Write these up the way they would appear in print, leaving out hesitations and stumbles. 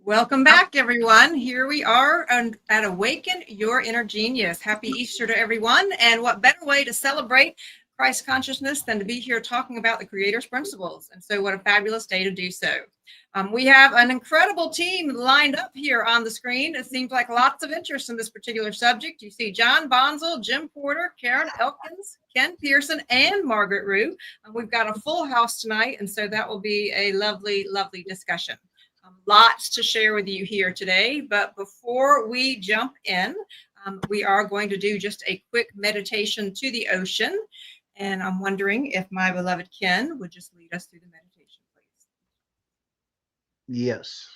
Welcome back, everyone. Here we are at Awaken Your Inner Genius. Happy Easter to everyone. And what better way to celebrate Christ consciousness than to be here talking about the Creator's principles? And so what a fabulous day to do so. We have an incredible team lined up here on the screen. It seems like lots of interest in this particular subject. You see John Bonzel, Jim Porter, Karen Elkins, Ken Pearson, and Margaret Rue. We've got a full house tonight, and so that will be a lovely, lovely discussion. Lots to share with you here today, but before we jump in, we are going to do just a quick meditation to the ocean, and I'm wondering if my beloved Ken would just lead us through the meditation, please. Yes.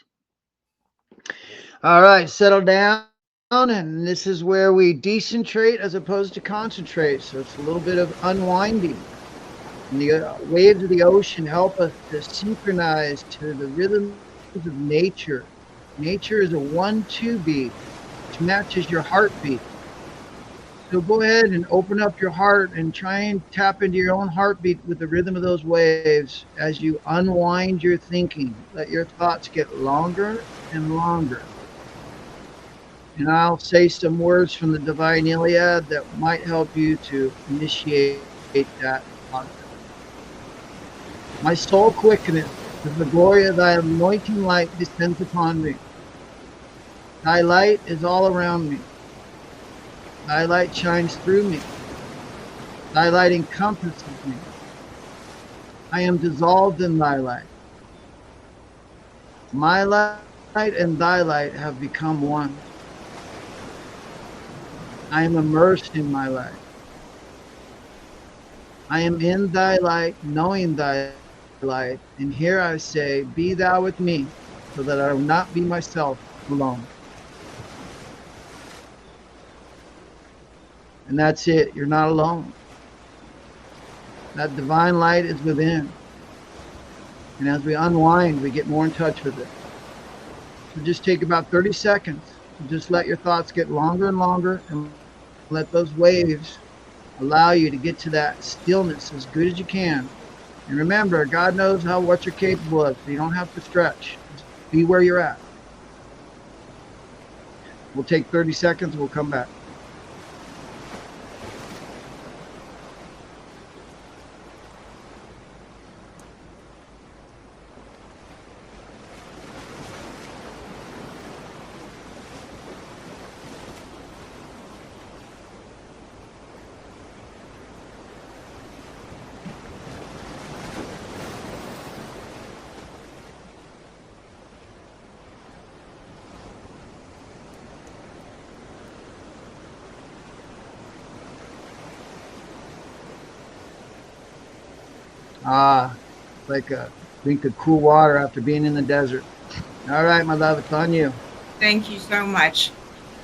All right, settle down, and this is where we decentrate as opposed to concentrate, so it's a little bit of unwinding. And the waves of the ocean help us to synchronize to the rhythm of nature. Nature is a 1-2 beat, which matches your heartbeat. So go ahead and open up your heart and try and tap into your own heartbeat with the rhythm of those waves as you unwind your thinking. Let your thoughts get longer and longer. And I'll say some words from the Divine Iliad that might help you to initiate that process. My soul quickeneth, as the glory of thy anointing light descends upon me. Thy light is all around me. Thy light shines through me. Thy light encompasses me. I am dissolved in thy light. My light and thy light have become one. I am immersed in my light. I am in thy light, knowing thy light, and here I say, be thou with me, so that I will not be myself alone. And that's it. You're not alone. That divine light is within. And as we unwind, we get more in touch with it. So just take about 30 seconds to just let your thoughts get longer and longer, and let those waves allow you to get to that stillness as good as you can. And remember, God knows what you're capable of, so you don't have to stretch. Just be where you're at. We'll take 30 seconds, we'll come back. Like a drink of cool water after being in the desert. All right, my love, it's on you. Thank you so much.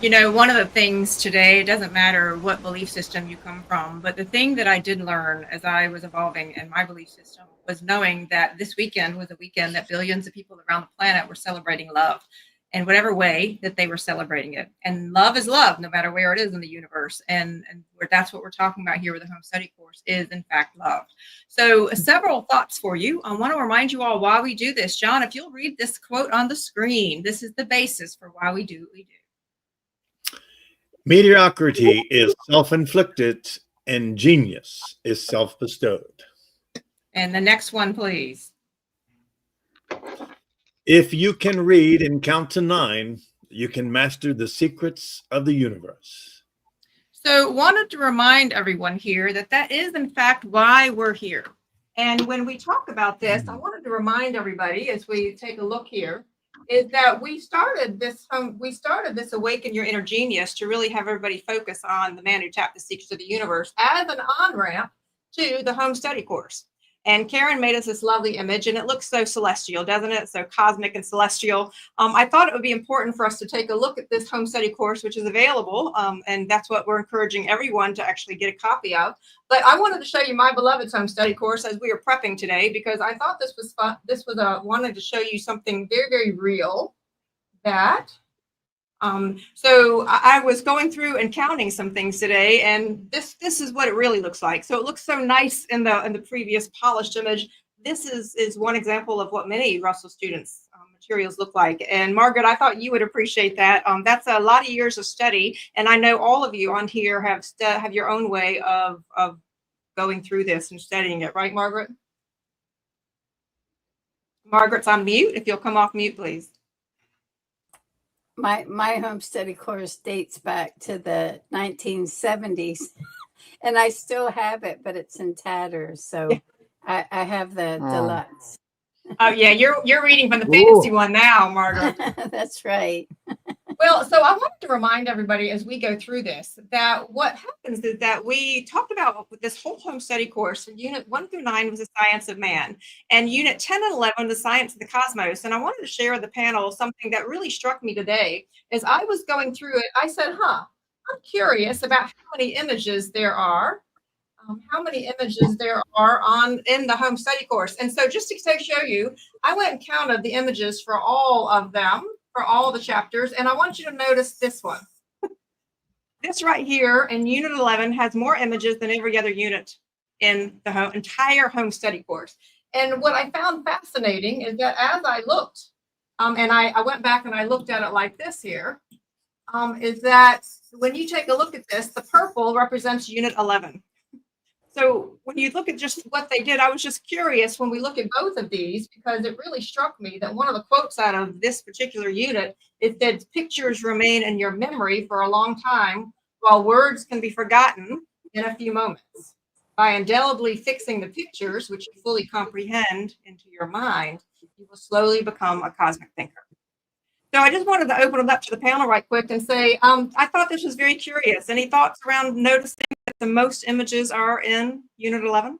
You know, one of the things today, it doesn't matter what belief system you come from, but the thing that I did learn as I was evolving in my belief system was knowing that this weekend was a weekend that billions of people around the planet were celebrating love in whatever way that they were celebrating it. And love is love, no matter where it is in the universe. And that's what we're talking about here with the home study course is, in fact, love. So several thoughts for you. I want to remind you all why we do this. John, if you'll read this quote on the screen, this is the basis for why we do what we do. Mediocrity is self-inflicted and genius is self-bestowed. And the next one, please. If you can read and count to 9, you can master the secrets of the universe. So wanted to remind everyone here that is, in fact, why we're here. And when we talk about this, I wanted to remind everybody as we take a look here, is that we started this Awaken Your Inner Genius to really have everybody focus on the man who tapped the secrets of the universe as an on-ramp to the home study course. And Karen made us this lovely image, and it looks so celestial, doesn't it? So cosmic and celestial. I thought it would be important for us to take a look at this home study course, which is available, and that's what we're encouraging everyone to actually get a copy of. But I wanted to show you my beloved home study course as we were prepping today, because I thought this was fun. Wanted to show you something very, very real. So I was going through and counting some things today, and this is what it really looks like. So it looks so nice in the previous polished image. This is one example of what many Russell students materials look like. And Margaret, I thought you would appreciate that. That's a lot of years of study, and I know all of you on here have your own way of going through this and studying it, right, Margaret? Margaret's on mute. If you'll come off mute, please. My home study course dates back to the 1970s, and I still have it, but it's in tatters. So I have the deluxe. Oh yeah, you're reading from the fancy one now, Margaret. That's right. Well, so I wanted to remind everybody as we go through this that what happens is that we talked about with this whole home study course. Unit 1 through 9 was the science of man, and Unit 10 and 11 the science of the cosmos. And I wanted to share with the panel something that really struck me today. As I was going through it, I said, I'm curious about how many images there are. In the home study course. And so just to show you, I went and counted the images for all of them, for all the chapters, and I want you to notice this one. This right here in Unit 11 has more images than every other unit in the entire home study course. And what I found fascinating is that as I looked, and I went back and I looked at it like this here, is that when you take a look at this, the purple represents Unit 11. So when you look at just what they did, I was just curious when we look at both of these, because it really struck me that one of the quotes out of this particular unit is that pictures remain in your memory for a long time, while words can be forgotten in a few moments. By indelibly fixing the pictures, which you fully comprehend into your mind, you will slowly become a cosmic thinker. So I just wanted to open it up to the panel right quick and say, I thought this was very curious. Any thoughts around noticing that the most images are in Unit 11?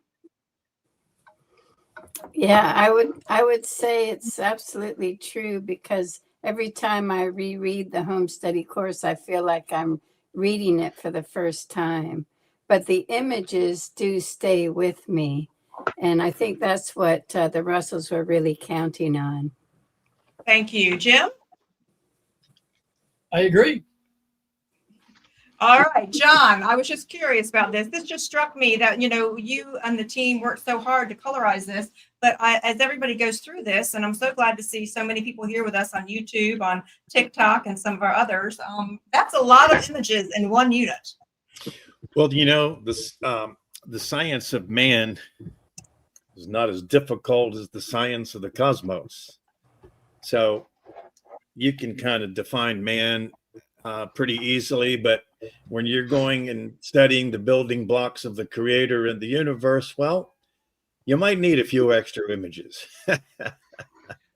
Yeah, I would say it's absolutely true, because every time I reread the home study course, I feel like I'm reading it for the first time. But the images do stay with me. And I think that's what the Russells were really counting on. Thank you. Jim? I agree. All right, John, I was just curious about this. This just struck me that, you and the team worked so hard to colorize this, but as everybody goes through this, and I'm so glad to see so many people here with us on YouTube, on TikTok, and some of our others, that's a lot of images in one unit. Well, the science of man is not as difficult as the science of the cosmos. So you can kind of define man pretty easily, but when you're going and studying the building blocks of the creator and the universe, well, you might need a few extra images.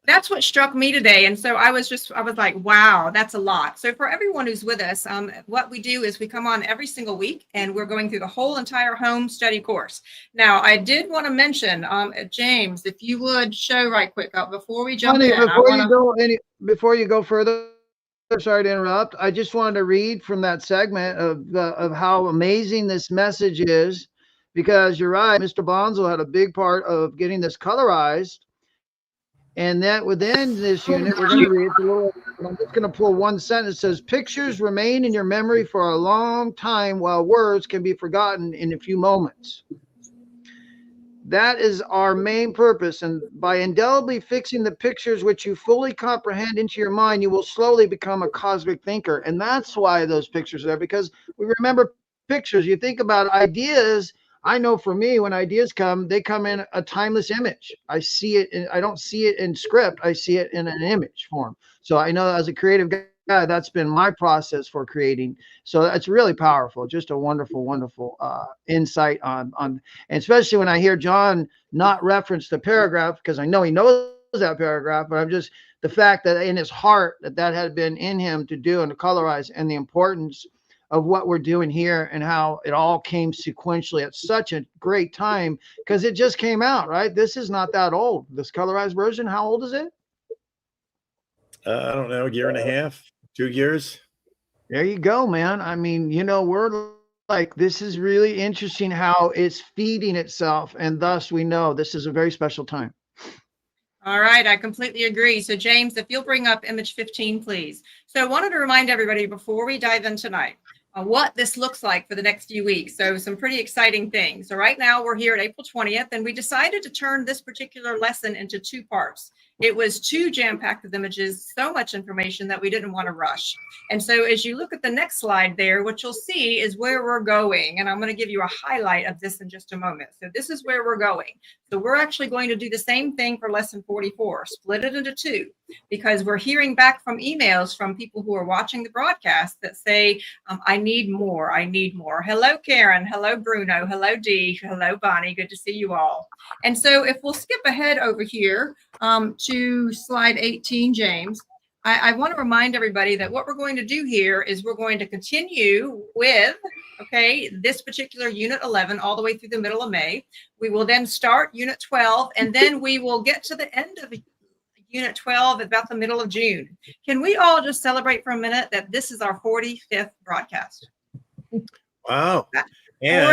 That's what struck me today. And so I was like, wow, that's a lot. So for everyone who's with us, what we do is we come on every single week and we're going through the whole entire home study course. Now, I did want to mention, James, if you would show right quick before we jump in. Before you go further, sorry to interrupt. I just wanted to read from that segment of how amazing this message is, because you're right, Mr. Bonzo had a big part of getting this colorized. And that within this unit, we're going to read I'm just going to pull one sentence. It says, pictures remain in your memory for a long time, while words can be forgotten in a few moments. That is our main purpose. And by indelibly fixing the pictures which you fully comprehend into your mind, you will slowly become a cosmic thinker. And that's why those pictures are there, because we remember pictures. You think about ideas. I know for me, when ideas come, they come in a timeless image. I see it. I don't see it in script. I see it in an image form. So I know as a creative guy, that's been my process for creating. So it's really powerful. Just a wonderful, wonderful insight on, and especially when I hear John not reference the paragraph, because I know he knows that paragraph, but I'm just the fact that in his heart that had been in him to do and to colorize, and the importance of what we're doing here and how it all came sequentially at such a great time, because it just came out, right? This is not that old. This colorized version, how old is it? I don't know, a year and a half, 2 years. There you go, man. I mean, we're like, this is really interesting how it's feeding itself. And thus we know this is a very special time. All right, I completely agree. So James, if you'll bring up image 15, please. So I wanted to remind everybody before we dive in tonight, what this looks like for the next few weeks. So some pretty exciting things. So right now we're here at April 20th, and we decided to turn this particular lesson into 2 parts. It was too jam-packed with images, so much information that we didn't want to rush. And so as you look at the next slide there, what you'll see is where we're going. And I'm going to give you a highlight of this in just a moment. So this is where we're going. So we're actually going to do the same thing for lesson 44, split it into two, because we're hearing back from emails from people who are watching the broadcast that say, I need more. I need more. Hello, Karen. Hello, Bruno. Hello, Dee. Hello, Bonnie. Good to see you all. And so if we'll skip ahead over here to slide 18, James, I want to remind everybody that what we're going to do here is we're going to continue with, okay, this particular unit 11 all the way through the middle of May. We will then start unit 12, and then we will get to the end of unit 12 about the middle of June. Can we all just celebrate for a minute that this is our 45th broadcast? Wow. And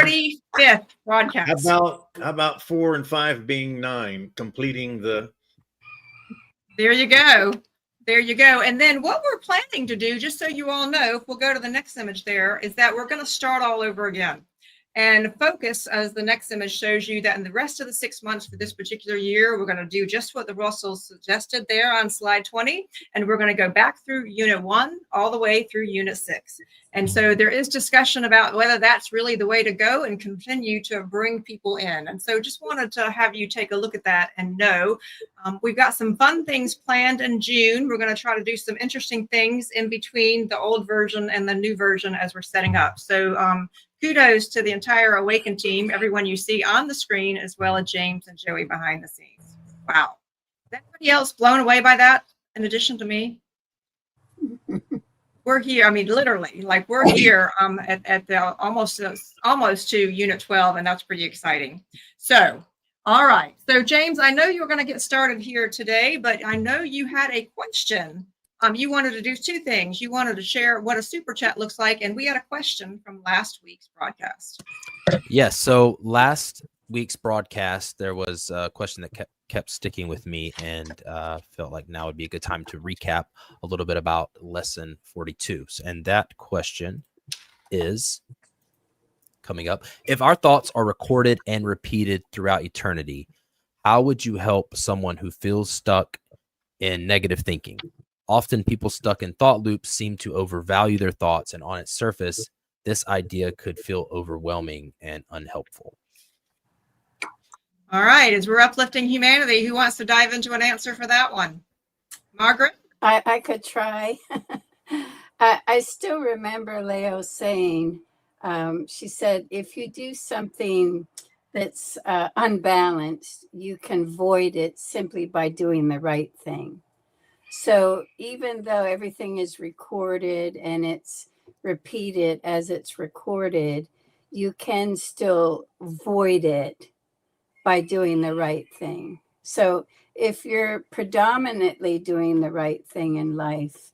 45th broadcast. how about 4 and 5 being 9, completing the. There you go. There you go. And then what we're planning to do, just so you all know, if we'll go to the next image there, is that we're going to start all over again. And focus, as the next image shows you, that in the rest of the 6 months for this particular year, we're going to do just what the Russells suggested there on slide 20. And we're going to go back through unit 1 all the way through unit 6. And so there is discussion about whether that's really the way to go and continue to bring people in. And so just wanted to have you take a look at that and know we've got some fun things planned in June. We're going to try to do some interesting things in between the old version and the new version as we're setting up. So kudos to the entire Awaken team, everyone you see on the screen, as well as James and Joey behind the scenes. Wow. Is anybody else blown away by that in addition to me? We're here, I mean, literally, like we're here at the almost to unit 12, and that's pretty exciting. So, all right. So, James, I know you were going to get started here today, but I know you had a question. You wanted to do two things. You wanted to share what a super chat looks like, and we had a question from last week's broadcast. Yes. So last week's broadcast, there was a question that kept sticking with me, and felt like now would be a good time to recap a little bit about lesson 42. And that question is coming up. If our thoughts are recorded and repeated throughout eternity, how would you help someone who feels stuck in negative thinking? Often people stuck in thought loops seem to overvalue their thoughts, and on its surface, this idea could feel overwhelming and unhelpful. All right, as we're uplifting humanity, who wants to dive into an answer for that one? Margaret? I could try. I still remember Leo saying, she said, if you do something that's unbalanced, you can void it simply by doing the right thing. So even though everything is recorded and it's repeated as it's recorded, you can still void it by doing the right thing. So if you're predominantly doing the right thing in life,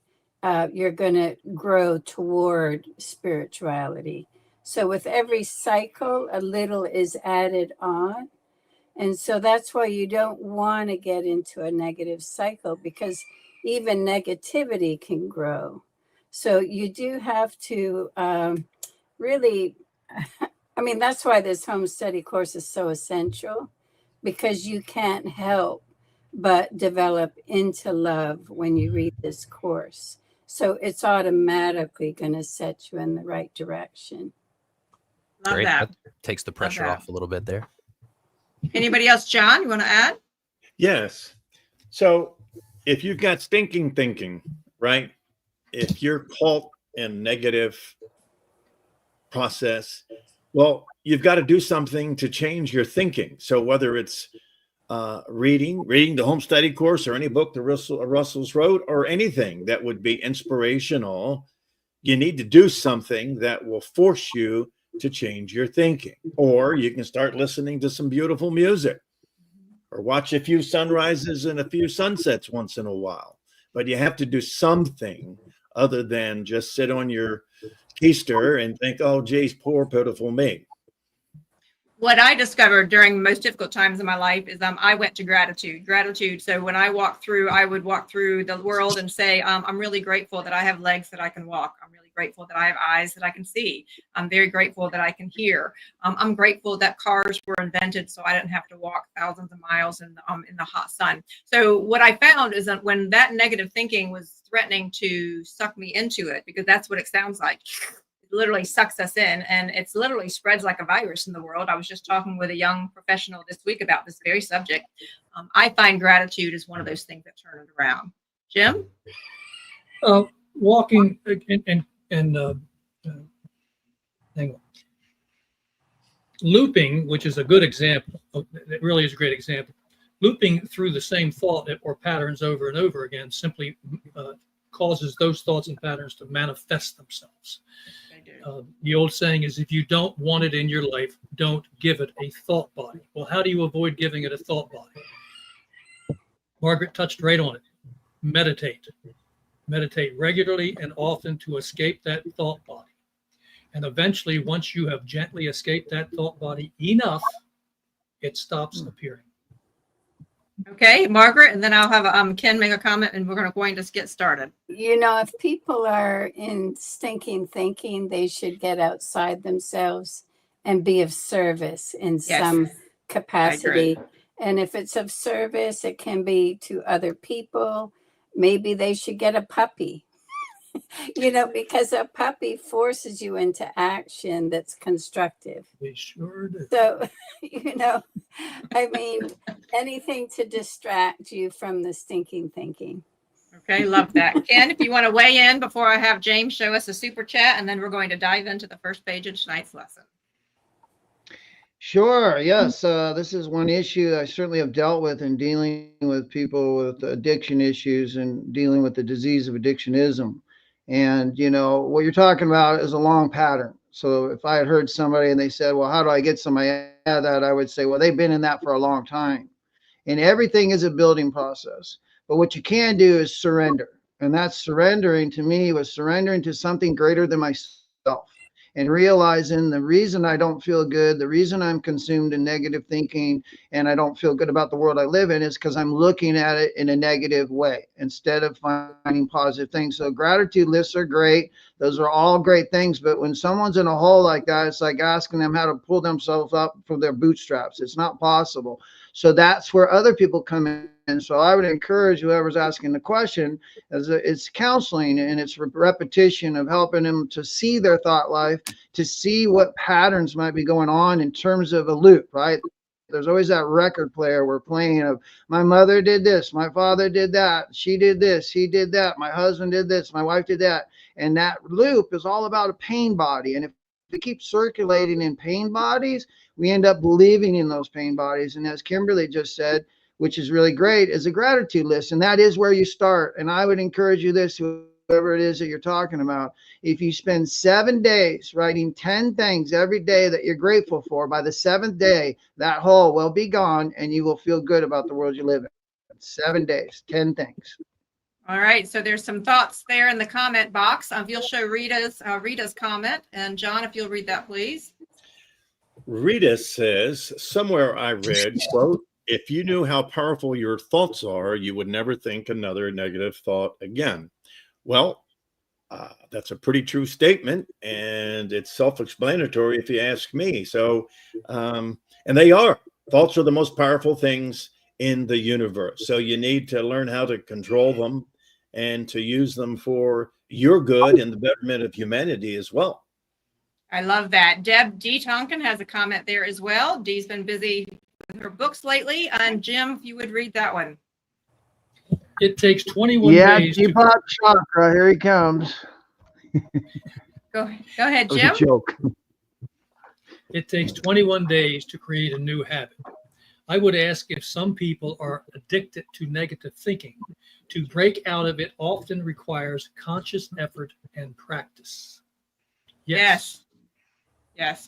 you're going to grow toward spirituality. So with every cycle, a little is added on. And so that's why you don't want to get into a negative cycle, because even negativity can grow. So you do have to really, I mean, that's why this home study course is so essential, because you can't help but develop into love when you read this course. So it's automatically going to set you in the right direction. Love Great. that. That takes the pressure off a little bit there. Anybody else? John, you want to add? Yes. So if you've got stinking thinking, right? If you're caught in negative process, well, you've got to do something to change your thinking. So whether it's reading the home study course or any book the Russells wrote, or anything that would be inspirational, you need to do something that will force you to change your thinking. Or you can start listening to some beautiful music, or watch a few sunrises and a few sunsets once in a while. But you have to do something other than just sit on your keister and think, oh, geez, poor, pitiful me. What I discovered during the most difficult times in my life is I went to gratitude. So when I walked through, I would walk through the world and say, I'm really grateful that I have legs that I can walk. I'm really grateful that I have eyes that I can see. I'm very grateful that I can hear. I'm grateful that cars were invented so I didn't have to walk thousands of miles in the hot sun. So what I found is that when that negative thinking was threatening to suck me into it, because that's what it sounds like. It literally sucks us in, and it's literally spreads like a virus in the world. I was just talking with a young professional this week about this very subject. I find gratitude is one of those things that turn it around. Jim? Walking and hang on. Looping, which is a good example, it really is a great example. Looping through the same thought or patterns over and over again simply causes those thoughts and patterns to manifest themselves. The old saying is, if you don't want it in your life, don't give it a thought body. Well, how do you avoid giving it a thought body? Margaret touched right on it. Meditate. Meditate regularly and often to escape that thought body. And eventually, once you have gently escaped that thought body enough, it stops appearing. Okay, Margaret, and then I'll have Ken make a comment, and we're going to get started. You know, if people are in stinking thinking, they should get outside themselves and be of service in some capacity. And if it's of service, it can be to other people. Maybe they should get a puppy, you know, because a puppy forces you into action that's constructive. They sure do. So, you know, I mean, anything to distract you from the stinking thinking. Okay, love that. Ken, if you want to weigh in before I have James show us a super chat, and then we're going to dive into the first page of tonight's lesson. Sure. Yes. This is one issue I certainly have dealt with in dealing with people with addiction issues and dealing with the disease of addictionism. And, you know, what you're talking about is a long pattern. So if I had heard somebody and they said, well, how do I get somebody out of that? I would say, well, they've been in that for a long time. And everything is a building process. But what you can do is surrender. And that's surrendering to me was surrendering to something greater than myself. And realizing the reason I don't feel good, the reason I'm consumed in negative thinking and I don't feel good about the world I live in is because I'm looking at it in a negative way instead of finding positive things. So gratitude lists are great. Those are all great things. But when someone's in a hole like that, it's like asking them how to pull themselves up from their bootstraps. It's not possible. So that's where other people come in. And so I would encourage whoever's asking the question, it's counseling and it's repetition of helping them to see their thought life, to see what patterns might be going on in terms of a loop, right? There's always that record player we're playing of my mother did this, my father did that, she did this, he did that, my husband did this, my wife did that. And that loop is all about a pain body. And if we keep circulating in pain bodies, we end up believing in those pain bodies. And as Kimberly just said, which is really great, is a gratitude list. And that is where you start. And I would encourage you this, whoever it is that you're talking about, if you spend 7 days writing 10 things every day that you're grateful for, by the 7th day, that hole will be gone and you will feel good about the world you live in. 7 days, 10 things. All right, so there's some thoughts there in the comment box. If you'll show Rita's comment, and John, if you'll read that, please. Rita says, somewhere I read, quote, if you knew how powerful your thoughts are, you would never think another negative thought again. Well, that's a pretty true statement, and it's self-explanatory if you ask me. So, and they are. Thoughts are the most powerful things in the universe. So you need to learn how to control them and to use them for your good and the betterment of humanity as well. I love that. Deb D. Tonkin has a comment there as well. Dee's been busy with her books lately. And Jim, if you would read that one. It takes 21 days. Yeah, Deepak Chakra, here he comes. Go ahead, That was Jim. a joke. It takes 21 days to create a new habit. I would ask if some people are addicted to negative thinking. To break out of it often requires conscious effort and practice. Yes.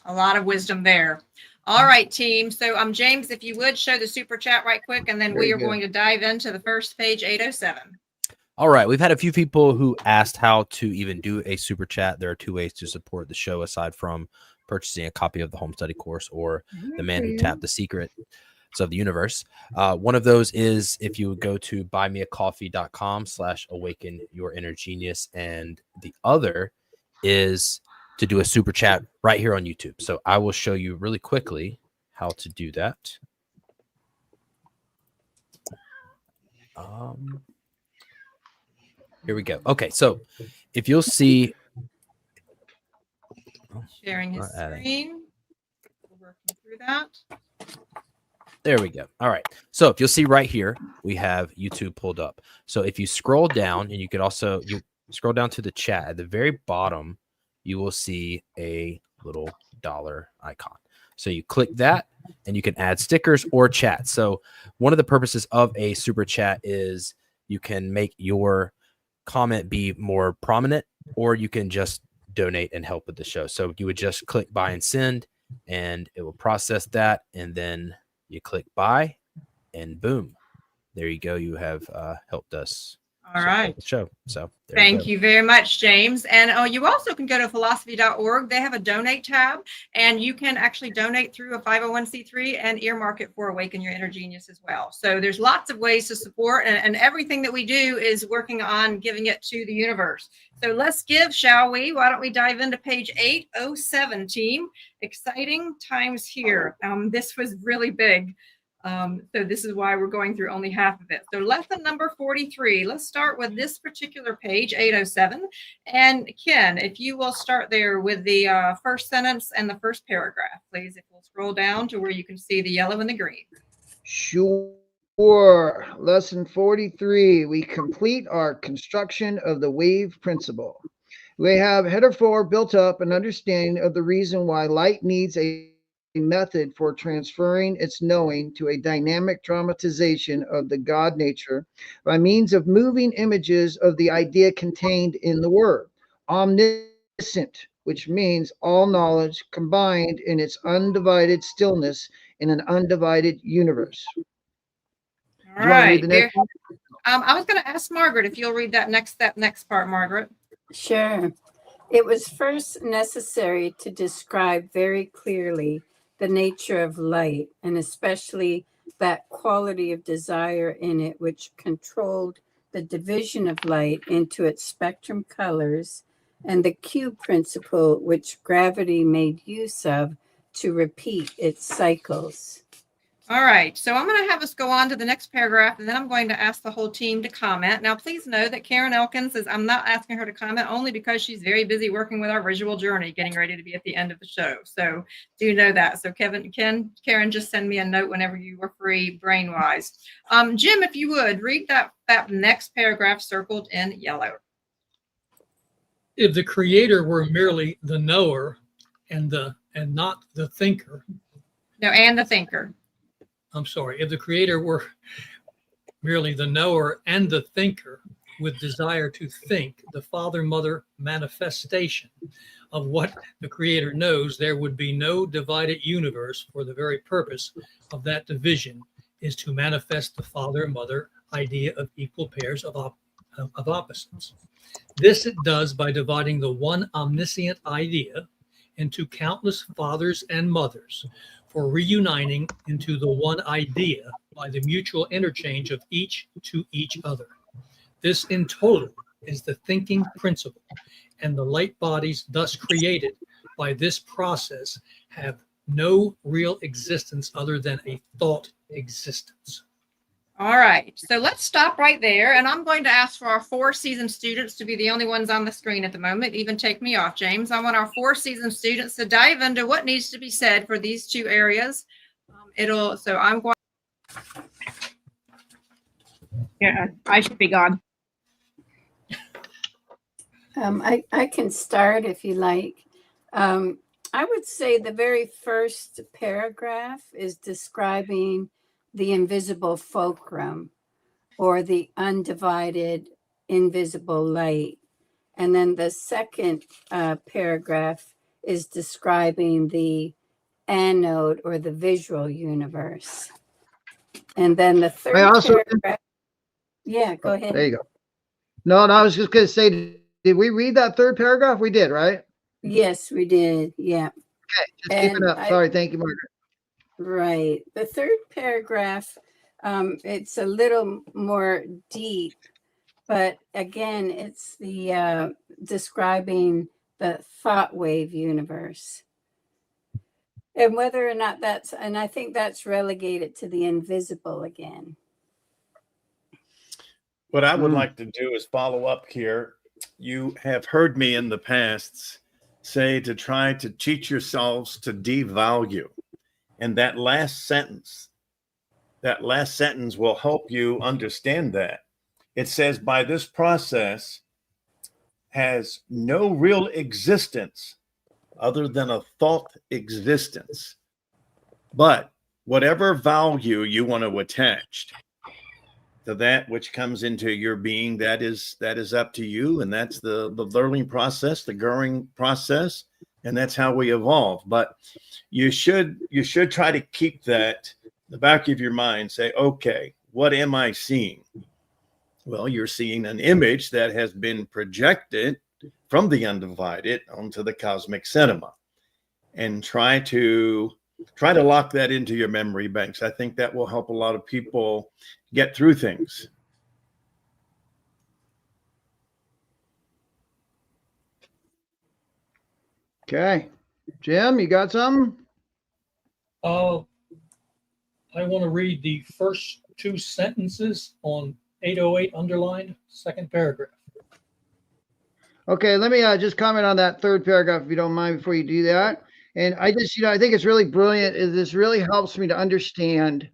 A lot of wisdom there. All right, team. So James, if you would show the super chat right quick, and then we are going to dive into the first page 807. All right. We've had a few people who asked how to even do a super chat. There are 2 ways to support the show aside from purchasing a copy of the home study course or The Man Who Tapped the Secret of the Universe. One of those is if you would go to buymeacoffee.com/awaken your inner genius. And the other is to do a super chat right here on YouTube. So I will show you really quickly how to do that. Here we go. Okay, so if you'll see, Sharing his not adding. screen. We're working through that. There we go. All right. So if you'll see right here, we have YouTube pulled up. So if you scroll down, and you could also you scroll down to the chat at the very bottom, you will see a little dollar icon. So you click that, and you can add stickers or chat. So one of the purposes of a super chat is you can make your comment be more prominent, or you can just donate and help with the show. So you would just click buy and send, and it will process that, and then you click buy, and boom, there you go. You have helped us All right. the show. So there Thank you you very much, James. And you also can go to philosophy.org. They have a donate tab, and you can actually donate through a 501c3 and earmark it for Awaken Your Inner Genius as well. So there's lots of ways to support, and everything that we do is working on giving it to the universe. So let's give, shall we? Why don't we dive into page 807, team? Exciting times here. This was really big. So this is why we're going through only half of it. So lesson number 43. Let's start with this particular page, 807. And Ken, if you will start there with the first sentence and the first paragraph, please. If we'll scroll down to where you can see the yellow and the green. Sure. Lesson 43. We complete our construction of the wave principle. We have heretofore built up an understanding of the reason why light needs a method for transferring its knowing to a dynamic dramatization of the God nature by means of moving images of the idea contained in the word. Omniscient, which means all knowledge combined in its undivided stillness in an undivided universe. All Do you want to read right. the next one? I was going to ask Margaret if you'll read that next part, Margaret. Sure. It was first necessary to describe very clearly the nature of light, and especially that quality of desire in it which controlled the division of light into its spectrum colors, and the cube principle which gravity made use of to repeat its cycles. All right, so I'm going to have us go on to the next paragraph, and then I'm going to ask the whole team to comment. Now, please know that Karen Elkins I'm not asking her to comment only because she's very busy working with our visual journey, getting ready to be at the end of the show. So do know that. So Karen, just send me a note whenever you are free, brain-wise. Jim, if you would, read that next paragraph circled in yellow. If the creator were merely the knower and not the thinker. No, and the thinker. I'm sorry, if the creator were merely the knower and the thinker with desire to think, the father-mother manifestation of what the creator knows, there would be no divided universe, for the very purpose of that division is to manifest the father-mother idea of equal pairs of opposites. This it does by dividing the one omniscient idea into countless fathers and mothers, for reuniting into the one idea by the mutual interchange of each to each other. This in total is the thinking principle, and the light bodies thus created by this process have no real existence other than a thought existence. All right, so let's stop right there. And I'm going to ask for our 4 seasoned students to be the only ones on the screen at the moment. Even take me off, James. I want our 4 seasoned students to dive into what needs to be said for these 2 areas. So I'm going. Yeah, I should be gone. I can start if you like. I would say the very first paragraph is describing the invisible fulcrum, or the undivided invisible light. And then the second paragraph is describing the anode, or the visual universe. And then the third paragraph. Yeah, go ahead. There you go. No, I was just going to say, did we read that third paragraph? We did, right? Yes, we did. Yeah. Okay, just keep it up. Sorry, thank you, Margaret. Right. The third paragraph, it's a little more deep, but again, it's the describing the thought wave universe. And whether or not and I think that's relegated to the invisible again. What I would like to do is follow up here. You have heard me in the past say to try to teach yourselves to devalue. And that last sentence will help you understand that. It says, by this process has no real existence other than a thought existence. But whatever value you want to attach to that which comes into your being, that is up to you. And that's the learning process, the growing process. And that's how we evolve. But you should try to keep that in the back of your mind. Say, okay, what am I seeing? Well, you're seeing an image that has been projected from the undivided onto the cosmic cinema, and try to lock that into your memory banks. I think that will help a lot of people get through things. Okay. Jim, you got something? I want to read the first two sentences on 808 underlined, second paragraph. Okay, let me just comment on that third paragraph, if you don't mind, before you do that. And I just, I think it's really brilliant. This really helps me to understand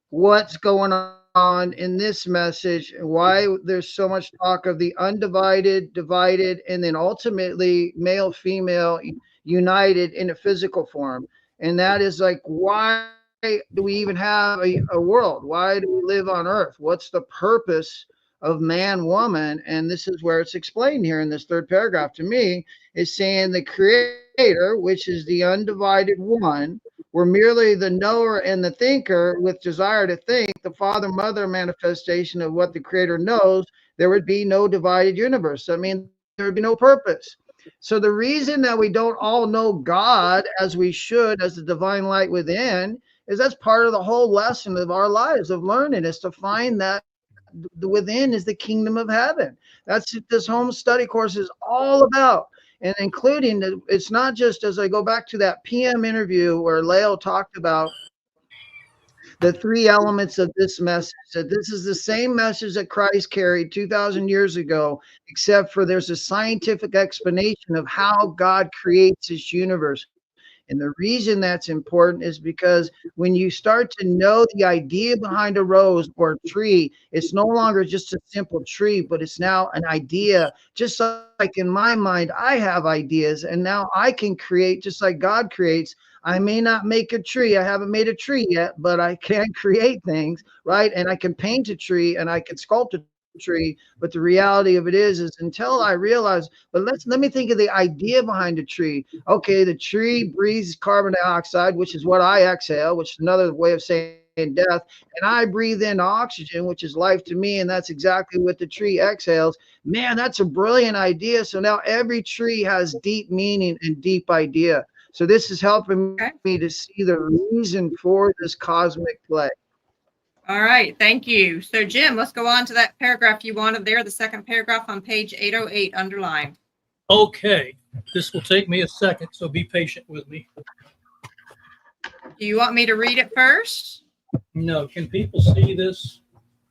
what's going on in this message and why there's so much talk of the undivided, divided, and then ultimately male, female united in a physical form. And that is like, why do we even have a world? Why do we live on earth? What's the purpose of man, woman? And this is where it's explained here in this third paragraph to me, is saying the creator, which is the undivided one, we're merely the knower and the thinker with desire to think, the father mother manifestation of what the creator knows. There would be no divided universe. I mean, there would be no purpose. So the reason that we don't all know God as we should, as the divine light within, is that's part of the whole lesson of our lives of learning, is to find that the within is the kingdom of heaven. That's what this home study course is all about. And including that, it's not just, as I go back to that PM interview where Leo talked about the three elements of this message, that this is the same message that Christ carried 2,000 years ago, except for there's a scientific explanation of how God creates this universe. And the reason that's important is because when you start to know the idea behind a rose or a tree, it's no longer just a simple tree, but it's now an idea. Just like in my mind, I have ideas, and now I can create just like God creates. I may not make a tree. I haven't made a tree yet, but I can create things, right? And I can paint a tree and I can sculpt a tree. But the reality of it is until I realize, but let me think of the idea behind a tree. Okay, the tree breathes carbon dioxide, which is what I exhale, which is another way of saying death. And I breathe in oxygen, which is life to me. And that's exactly what the tree exhales. Man, that's a brilliant idea. So now every tree has deep meaning and deep idea. So this is helping me to see the reason for this cosmic play. All right, thank you. So Jim, let's go on to that paragraph you wanted there, the second paragraph on page 808 underlined. Okay, this will take me a second, so be patient with me. Do you want me to read it first? No, can people see this?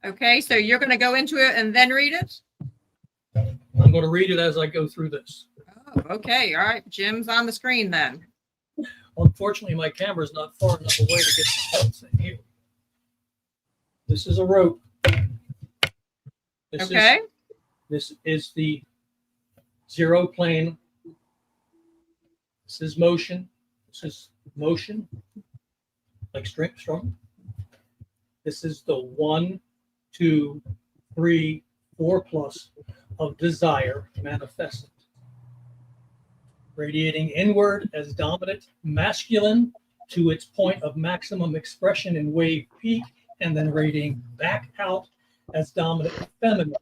Okay, so you're going to go into it and then read it? I'm going to read it as I go through this. Oh, okay, all right. Jim's on the screen then. Unfortunately, my camera's not far enough away to get the steps in here. This is a rope. This is the zero plane. This is motion. This is motion, like strong. This is the 1, 2, 3, 4 plus of desire manifested. Radiating inward as dominant masculine to its point of maximum expression in wave peak, and then radiating back out as dominant feminine,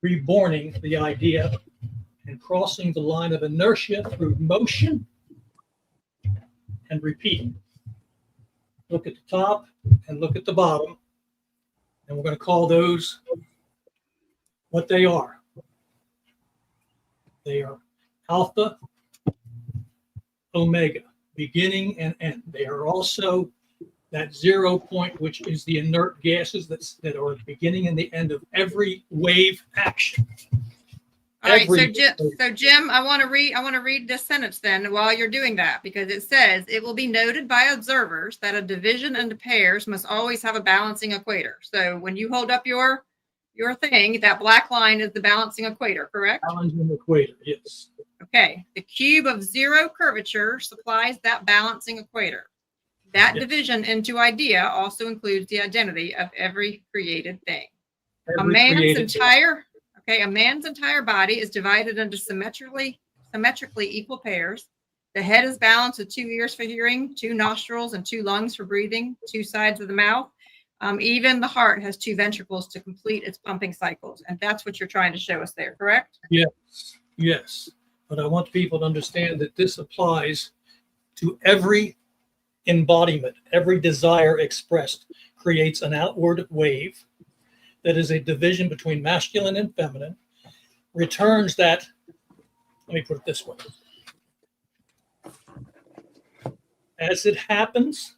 reborning the idea and crossing the line of inertia through motion and repeating. Look at the top and look at the bottom, and we're going to call those what they are. They are Alpha, Omega, beginning and end. They are also that 0 point, which is the inert gases that are the beginning and the end of every wave action. All right, Every- so Jim, I want to read this sentence then while you're doing that, because it says it will be noted by observers that a division into pairs must always have a balancing equator. So when you hold up your thing, that black line is the balancing equator, correct? Balancing equator, yes. Okay, the cube of 0 curvature supplies that balancing equator. That Yes. division into idea also includes the identity of every created thing. A Every man's created thing. entire body is divided into symmetrically equal pairs. The head is balanced with 2 ears for hearing, 2 nostrils, and 2 lungs for breathing, 2 sides of the mouth. Even the heart has 2 ventricles to complete its pumping cycles. And that's what you're trying to show us there, correct? Yes. But I want people to understand that this applies to every embodiment, every desire expressed creates an outward wave that is a division between masculine and feminine, returns that, let me put it this way. As it happens,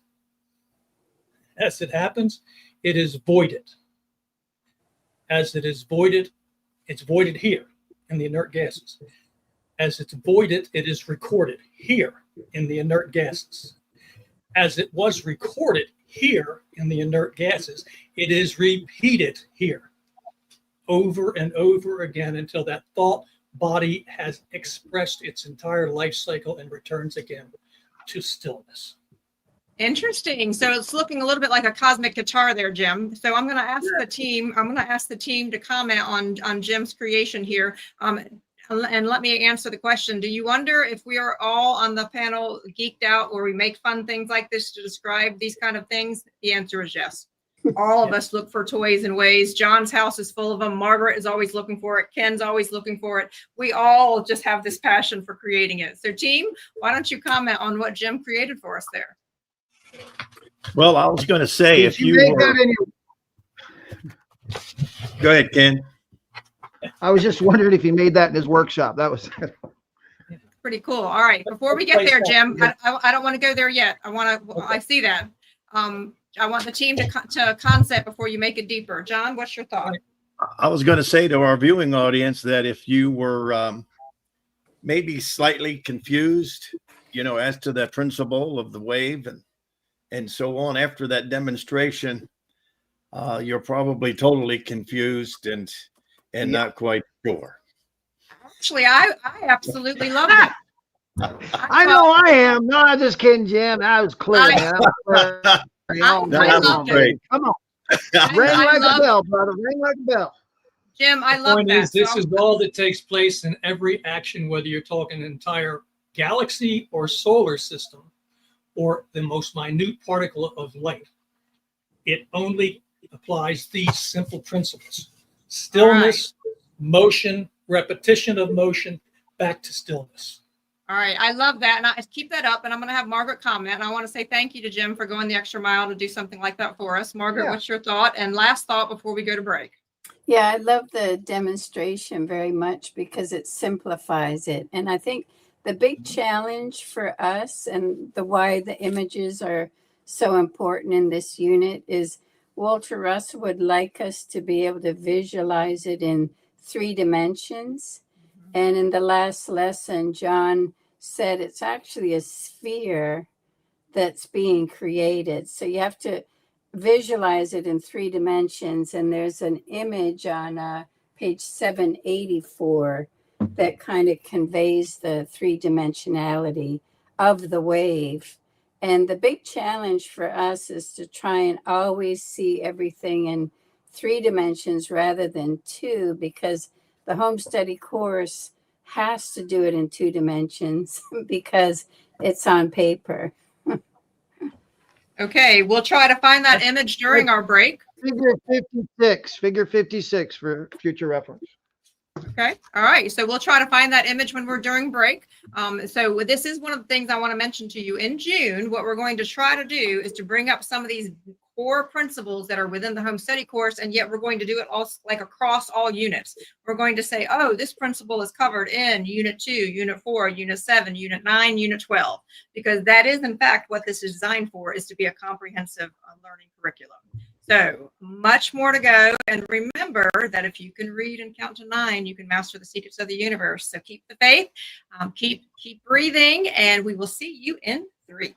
it is voided. As it is voided, it's voided here in the inert gases. As it's voided, it is recorded here in the inert gases. As it was recorded here in the inert gases, it is repeated here over and over again until that thought body has expressed its entire life cycle and returns again to stillness. Interesting. So it's looking a little bit like a cosmic guitar there, Jim. So I'm going to ask the team to comment on Jim's creation here. And let me answer the question. Do you wonder if we are all on the panel geeked out where we make fun things like this to describe these kind of things? The answer is yes. All of us look for toys and ways. John's house is full of them. Margaret is always looking for it. Ken's always looking for it. We all just have this passion for creating it. So team, why don't you comment on what Jim created for us there? Well, I was going to say, if you make were, that in go ahead, Ken. I was just wondering if he made that in his workshop. That was Pretty cool. All right. Before we get there, Jim, I don't want to go there yet. I see that. I want the team to concept before you make it deeper. John, what's your thought? I was going to say to our viewing audience that if you were maybe slightly confused, as to the principle of the wave and so on after that demonstration, you're probably totally confused and not quite sure. Actually, I absolutely love it. I know I am. No, I'm just kidding, Jim. I was clear. I loved it. Come on. I Ring like love- a bell, brother. Ring like a bell. Jim, I The love point that. is, this is all that takes place in every action, whether you're talking an entire galaxy or solar system or the most minute particle of light. It only applies these simple principles: stillness, motion, repetition of motion, back to stillness. All right. I love that. And I keep that up. And I'm going to have Margaret comment. And I want to say thank you to Jim for going the extra mile to do something like that for us. Margaret, what's your thought? And last thought before we go to break. Yeah, I love the demonstration very much because it simplifies it. And I think the big challenge for us and why the images are so important in this unit is Walter Russell would like us to be able to visualize it in 3 dimensions. And in the last lesson, John said it's actually a sphere that's being created. So you have to visualize it in 3 dimensions. And there's an image on page 784 that kind of conveys the 3-dimensionality of the wave. And the big challenge for us is to try and always see everything in 3 dimensions rather than 2, because the home study course has to do it in 2 dimensions because it's on paper. Okay. We'll try to find that image during our break. Figure 56 for future reference. Okay. All right. So we'll try to find that image when we're during break. So this is one of the things I want to mention to you. In June, what we're going to try to do is to bring up some of these core principles that are within the home study course, and yet we're going to do it all like across all units. We're going to say, oh, this principle is covered in Unit 2, Unit 4, Unit 7, Unit 9, Unit 12, because that is, in fact, what this is designed for, is to be a comprehensive learning curriculum. So much more to go. And remember that if you can read and count to 9, you can master the secrets of the universe. So keep the faith, keep breathing, and we will see you in 3.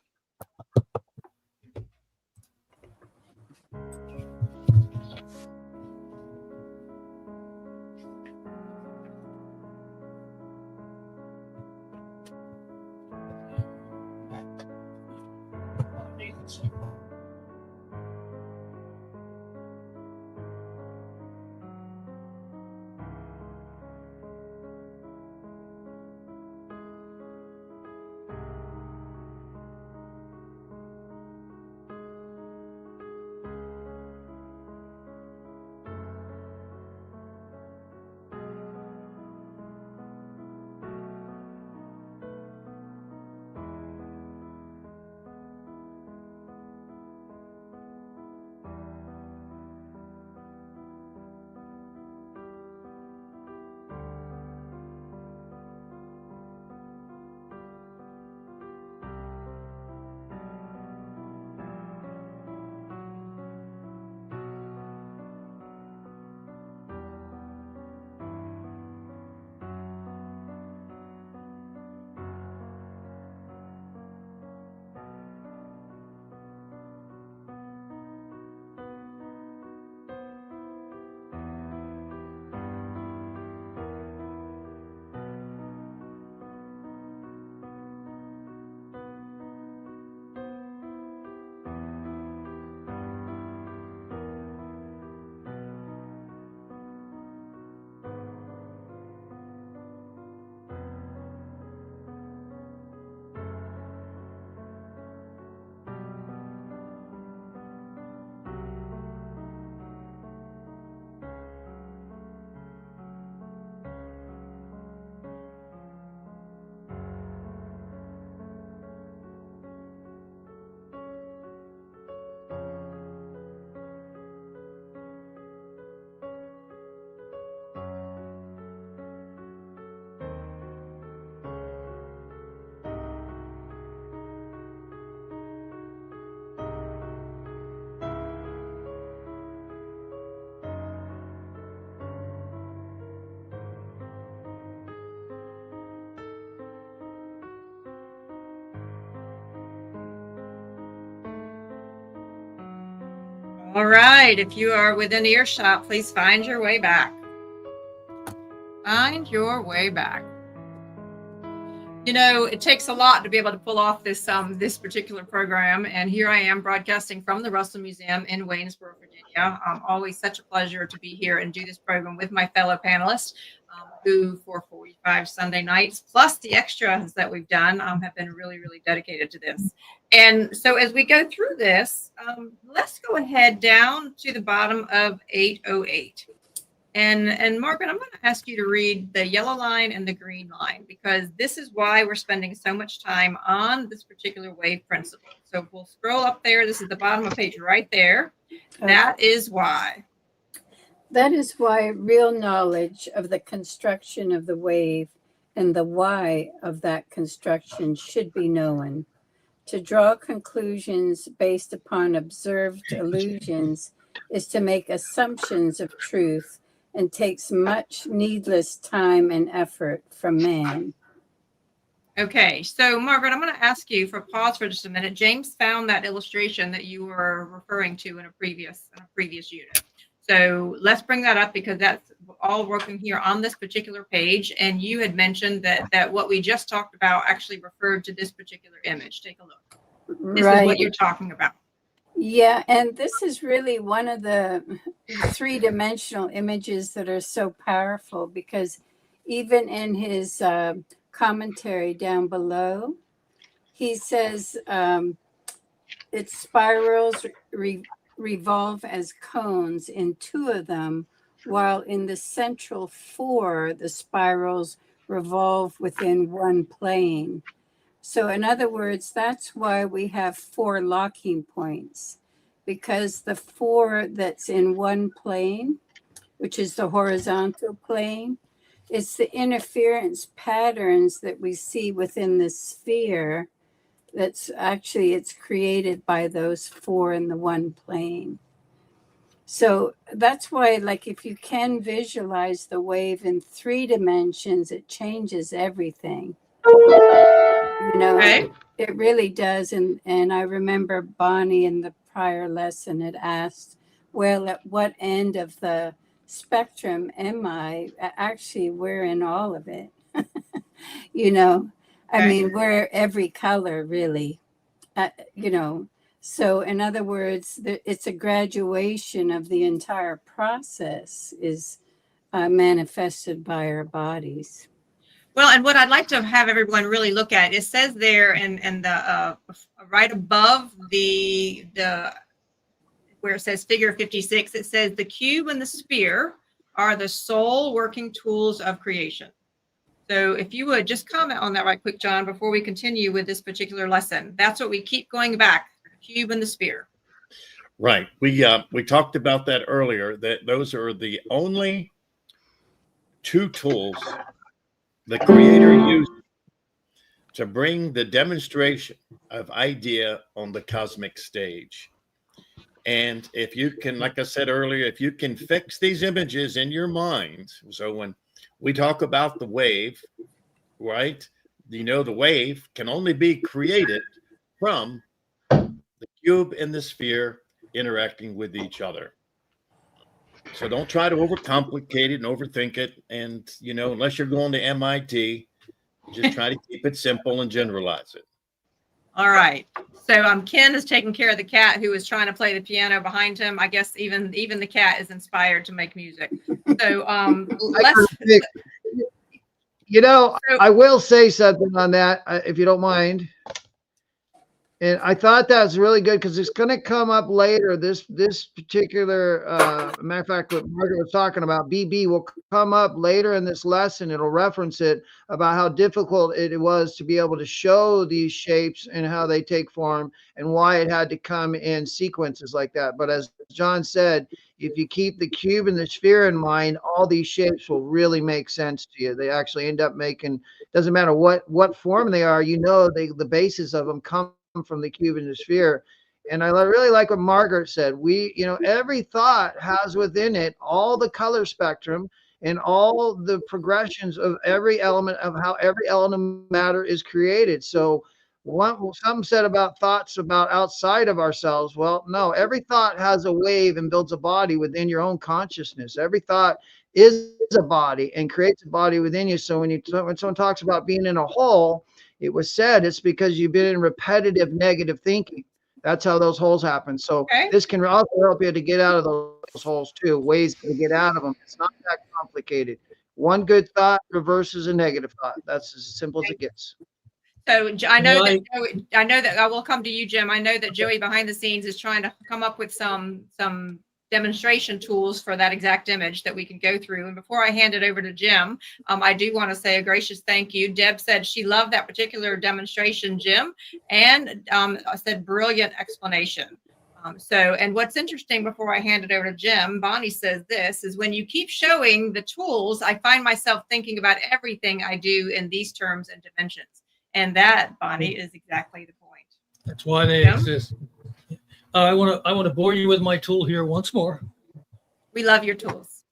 All right. If you are within earshot, please find your way back. Find your way back. You know, it takes a lot to be able to pull off this particular program. And here I am broadcasting from the Russell Museum in Waynesboro, Virginia. Always such a pleasure to be here and do this program with my fellow panelists, who for 45 Sunday nights, plus the extras that we've done, have been really, really dedicated to this. And so as we go through this, let's go ahead down to the bottom of 808. And Margaret, I'm going to ask you to read the yellow line and the green line, because this is why we're spending so much time on this particular wave principle. So we'll scroll up there. This is the bottom of page right there. That is why. That is why real knowledge of the construction of the wave and the why of that construction should be known. To draw conclusions based upon observed illusions is to make assumptions of truth and takes much needless time and effort from man. Okay, so Margaret, I'm going to ask you for a pause for just a minute. James found that illustration that you were referring to in a previous unit. So let's bring that up, because that's all working here on this particular page. And you had mentioned that what we just talked about actually referred to this particular image. Take a look. This is what you're talking about. Yeah, and this is really one of the three-dimensional images that are so powerful, because even in his commentary down below, he says its spirals revolve as cones in 2 of them, while in the central 4, the spirals revolve within 1 plane. So in other words, that's why we have 4 locking points, because the 4 that's in one plane, which is the horizontal plane, it's the interference patterns that we see within the sphere that's actually, it's created by those 4 in the one plane. So that's why, like, if you can visualize the wave in 3 dimensions, it changes everything. You know, Okay. it really does. And I remember Bonnie in the prior lesson had asked, well, at what end of the spectrum am I? Actually, we're in all of it. You know, I Okay. mean, we're every color, really. You know, so in other words, it's a graduation of the entire process is manifested by our bodies. Well, and what I'd like to have everyone really look at, it says there and the right above the where it says figure 56, it says the cube and the sphere are the sole working tools of creation. So if you would just comment on that right quick, John, before we continue with this particular lesson. That's what we keep going back, the cube and the sphere. Right. We talked about that earlier, that those are the only 2 tools the creator used to bring the demonstration of idea on the cosmic stage. And if you can, like I said earlier, if you can fix these images in your mind, so when we talk about the wave, right, you know, the wave can only be created from the cube and the sphere interacting with each other. So don't try to overcomplicate it and overthink it. And, you know, unless you're going to MIT, just try to keep it simple and generalize it. All right. So Ken is taking care of the cat who is trying to play the piano behind him. I guess even the cat is inspired to make music. So You know, So- I will say something on that, if you don't mind. And I thought that was really good because it's going to come up later. This particular, matter of fact, what Margaret was talking about, BB will come up later in this lesson. It'll reference it about how difficult it was to be able to show these shapes and how they take form and why it had to come in sequences like that. But as John said, if you keep the cube and the sphere in mind, all these shapes will really make sense to you. They actually end up making, doesn't matter what form they are, you know, the basis of them come from the cube and the sphere. And I really like what Margaret said. You know, every thought has within it all the color spectrum and all the progressions of every element of how every element of matter is created. So some said about thoughts about outside of ourselves. Well, no, every thought has a wave and builds a body within your own consciousness. Every thought is a body and creates a body within you. So when someone talks about being in a hole, it was said it's because you've been in repetitive negative thinking. That's how those holes happen. So Okay. this can also help you to get out of those holes too, ways to get out of them. It's not that complicated. One good thought reverses a negative thought. That's as simple as it gets. So I know that I will come to you, Jim. I know that Joey behind the scenes is trying to come up with some demonstration tools for that exact image that we can go through. And before I hand it over to Jim, I do want to say a gracious thank you. Deb said she loved that particular demonstration, Jim, and said brilliant explanation. And what's interesting before I hand it over to Jim, Bonnie says this is when you keep showing the tools, I find myself thinking about everything I do in these terms and dimensions. And that, Bonnie, is exactly the point. That's why they Jim? exist. I want to bore you with my tool here once more. We love your tools.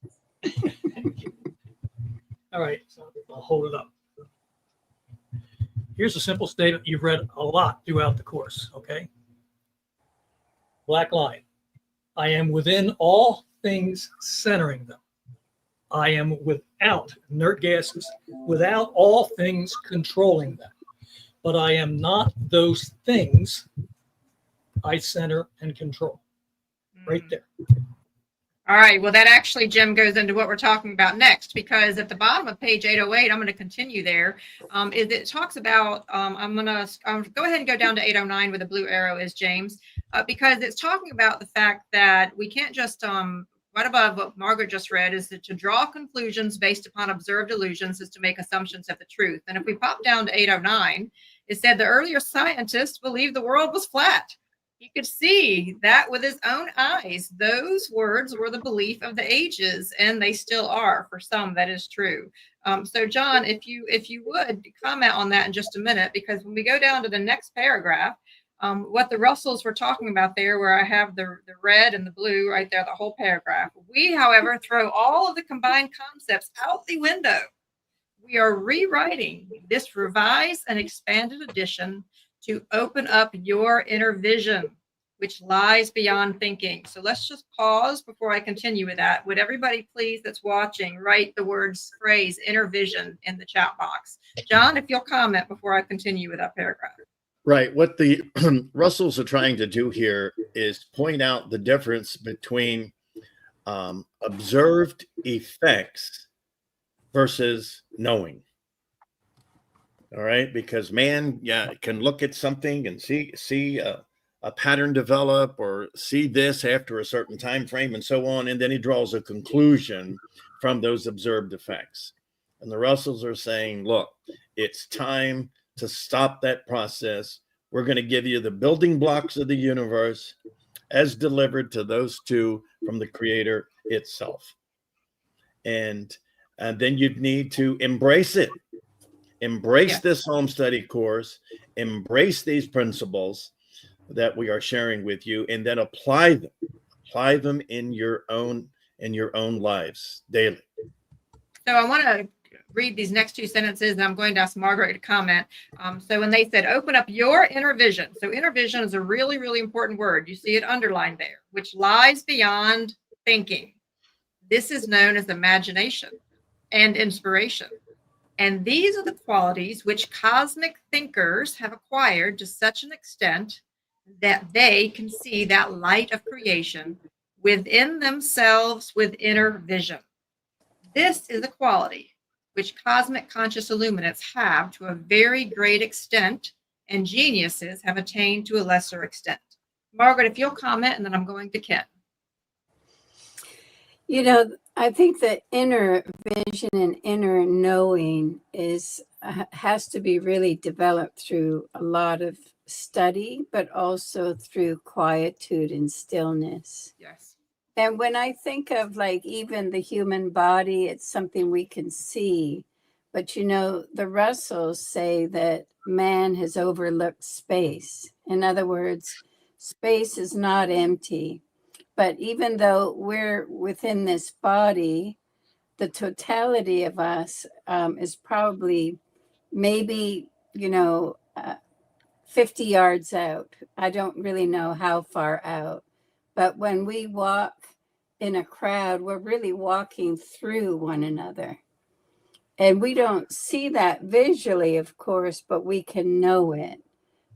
All right, so I'll hold it up. Here's a simple statement you've read a lot throughout the course, okay? Black line. I am within all things centering them. I am without inert gases, without all things controlling them. But I am not those things I center and control. Right there. All right. Well, that actually, Jim, goes into what we're talking about next, because at the bottom of page 808, I'm going to continue there. It talks about, I'm going to go ahead and go down to 809 where the blue arrow is, James, because it's talking about the fact that we can't just, right above what Margaret just read, is that to draw conclusions based upon observed illusions is to make assumptions of the truth. And if we pop down to 809, it said the earlier scientists believed the world was flat. He could see that with his own eyes. Those words were the belief of the ages, and they still are for some. That is true. So, John, if you would comment on that in just a minute, because when we go down to the next paragraph, what the Russells were talking about there, where I have the red and the blue right there, the whole paragraph. We, however, throw all of the combined concepts out the window. We are rewriting this revised and expanded edition to open up your inner vision, which lies beyond thinking. So let's just pause before I continue with that. Would everybody please that's watching write the phrase inner vision in the chat box? John, if you'll comment before I continue with that paragraph. Right. What the Russells are trying to do here is point out the difference between observed effects versus knowing. All right, because man, can look at something and see a pattern develop, or see this after a certain time frame and so on, and then he draws a conclusion from those observed effects. And the Russells are saying, look, it's time to stop that process. We're going to give you the building blocks of the universe as delivered to those two from the Creator itself. And then you'd need to embrace it. Embrace this home study course, embrace these principles that we are sharing with you, and then apply them in your own lives daily. So I want to read these next two sentences, and I'm going to ask Margaret to comment. So when they said, open up your inner vision. So inner vision is a really, really important word. You see it underlined there, which lies beyond thinking. This is known as imagination and inspiration. And these are the qualities which cosmic thinkers have acquired to such an extent that they can see that light of creation within themselves with inner vision. This is a quality which cosmic conscious illuminates have to a very great extent, and geniuses have attained to a lesser extent. Margaret, if you'll comment, and then I'm going to Ken. You know, I think that inner vision and inner knowing has to be really developed through a lot of study, but also through quietude and stillness. Yes. And when I think of like even the human body, it's something we can see. But you know, the Russells say that man has overlooked space. In other words, space is not empty. But even though we're within this body, the totality of us is probably maybe, 50 yards out. I don't really know how far out. But when we walk in a crowd, we're really walking through one another. And we don't see that visually, of course, but we can know it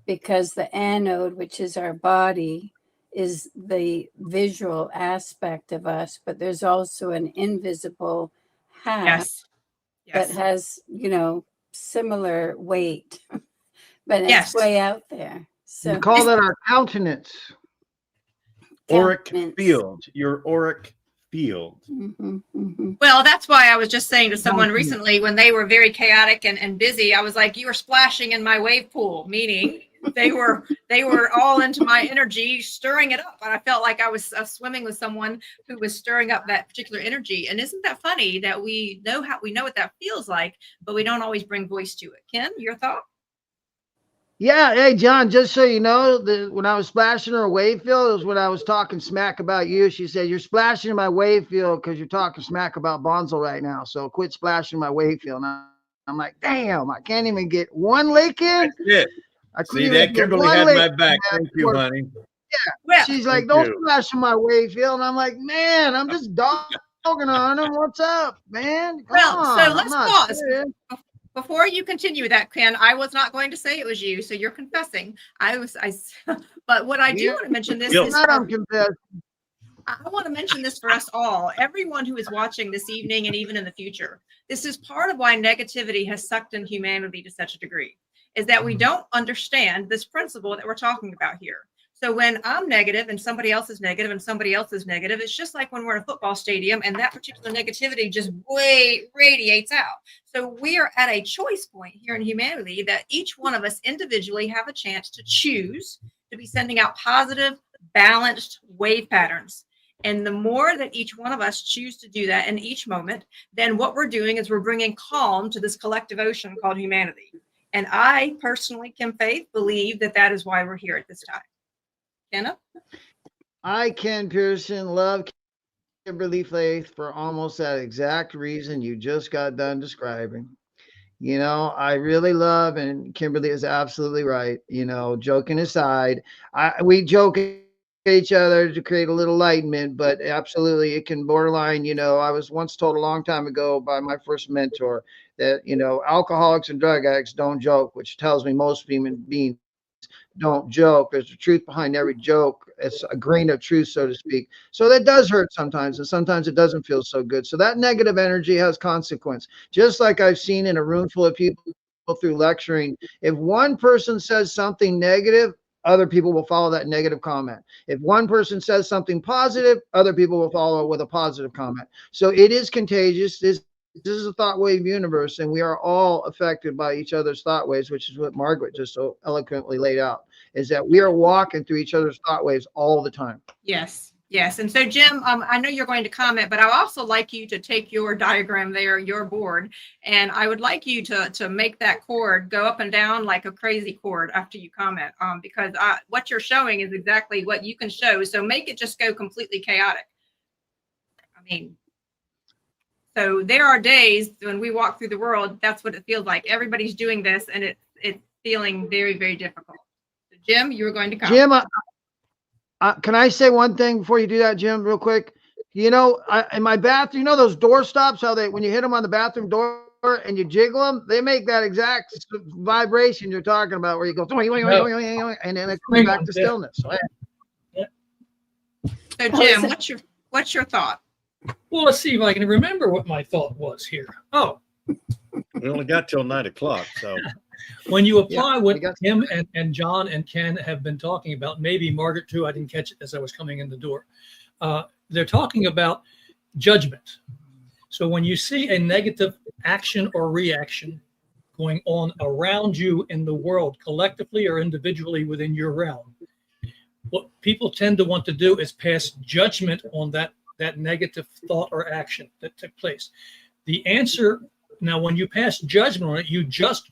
because the anode, which is our body, is the visual aspect of us, but there's also an invisible half that has, similar weight, but it's way out there. So we call that our countenance. Auric field, your auric field. Mm-hmm, mm-hmm. Well, that's why I was just saying to someone recently when they were very chaotic and busy, I was like, you were splashing in my wave pool, meaning they were all into my energy, stirring it up. And I felt like I was swimming with someone who was stirring up that particular energy. And isn't that funny that we know what that feels like, but we don't always bring voice to it? Ken, your thought? Yeah, hey John, just so you know, when I was splashing her wave field, it was when I was talking smack about you. She said, you're splashing in my wave field because you're talking smack about Bonzo right now. So quit splashing my wave field. And I'm like, damn, I can't even get one lick in. That's it. See that? Kimberly had my back. Thank you, honey. Yeah. Well, she's like, don't splash in my wave field. And I'm like, man, I'm just dogging on him. What's up, man? Come on. So let's pause. Before you continue with that, Ken, I was not going to say it was you, so you're confessing. But what I do want to mention this is I'm confessing. I want to mention this for us all, everyone who is watching this evening and even in the future. This is part of why negativity has sucked in humanity to such a degree, is that we don't understand this principle that we're talking about here. So when I'm negative and somebody else is negative and somebody else is negative, it's just like when we're in a football stadium and that particular negativity just radiates out. So we are at a choice point here in humanity that each one of us individually have a chance to choose to be sending out positive, balanced wave patterns. And the more that each one of us choose to do that in each moment, then what we're doing is we're bringing calm to this collective ocean called humanity. And I personally, Kim Faith, believe that that is why we're here at this time. Kenna? I, Ken Pearson, love Kimberly Faith for almost that exact reason you just got done describing. You know, I really love, and Kimberly is absolutely right. You know, joking aside, we joke at each other to create a little enlightenment, but absolutely it can borderline. You know, I was once told a long time ago by my first mentor that, you know, alcoholics and drug addicts don't joke, which tells me most human beings don't joke. There's a truth behind every joke. It's a grain of truth, so to speak. So that does hurt sometimes, and sometimes it doesn't feel so good. So that negative energy has consequence. Just like I've seen in a room full of people through lecturing, if one person says something negative, other people will follow that negative comment. If one person says something positive, other people will follow with a positive comment. So it is contagious. This is a thought wave universe, and we are all affected by each other's thought waves, which is what Margaret just so eloquently laid out, is that we are walking through each other's thought waves all the time. Yes. Yes. And so, Jim, I know you're going to comment, but I would also like you to take your diagram there, your board, and I would like you to make that cord go up and down like a crazy cord after you comment, because what you're showing is exactly what you can show. So make it just go completely chaotic. I mean, so there are days when we walk through the world, that's what it feels like. Everybody's doing this, and it's feeling very, very difficult. So, Jim, you were going to comment. Jim, can I say one thing before you do that, Jim, real quick? You know, in my bathroom, you know those door stops, how they, when you hit them on the bathroom door and you jiggle them, they make that exact vibration you're talking about, where you go, and then it comes back to stillness. So, Jim, what's your thought? Well, let's see if I can remember what my thought was here. Oh, We only got till 9 o'clock, so when you apply what we got- Tim and John and Ken have been talking about, maybe Margaret too, I didn't catch it as I was coming in the door. They're talking about judgment. So when you see a negative action or reaction going on around you in the world, collectively or individually within your realm, what people tend to want to do is pass judgment on that negative thought or action that took place. The answer, now when you pass judgment on it, you just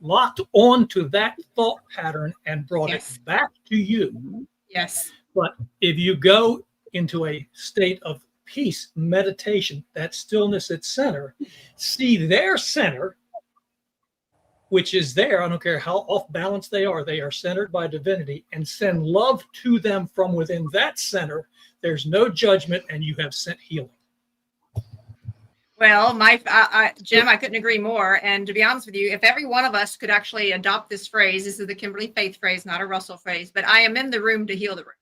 locked on to that thought pattern and brought it back to you. Yes. But if you go into a state of peace, meditation, that stillness at center, see their center, which is there, I don't care how off balance they are centered by divinity, and send love to them from within that center, there's no judgment, and you have sent healing. Well, Jim, I couldn't agree more. And to be honest with you, if every one of us could actually adopt this phrase, this is the Kimberly Faith phrase, not a Russell phrase, but I am in the room to heal the room.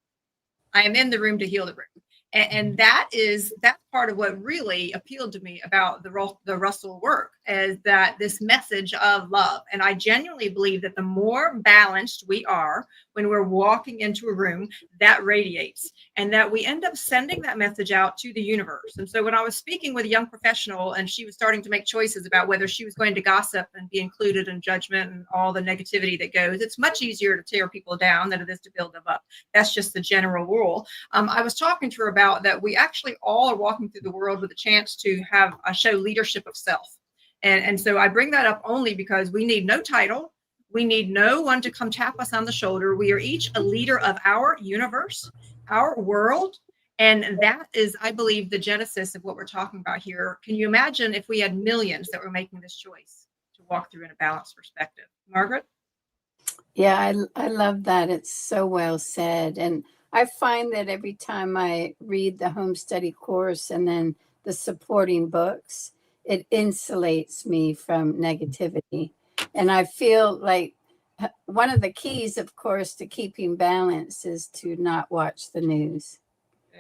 I am in the room to heal the room. And that's part of what really appealed to me about the Russell work, is that this message of love. And I genuinely believe that the more balanced we are when we're walking into a room, that radiates, and that we end up sending that message out to the universe. And so when I was speaking with a young professional and she was starting to make choices about whether she was going to gossip and be included in judgment and all the negativity that goes, it's much easier to tear people down than it is to build them up. That's just the general rule. I was talking to her about that we actually all are walking through the world with a chance to have show leadership of self. And so I bring that up only because we need no title. We need no one to come tap us on the shoulder. We are each a leader of our universe, our world. And that is, I believe, the genesis of what we're talking about here. Can you imagine if we had millions that were making this choice to walk through in a balanced perspective? Margaret? Yeah, I love that. It's so well said. And I find that every time I read the home study course and then the supporting books, it insulates me from negativity. And I feel like one of the keys, of course, to keeping balance is to not watch the news.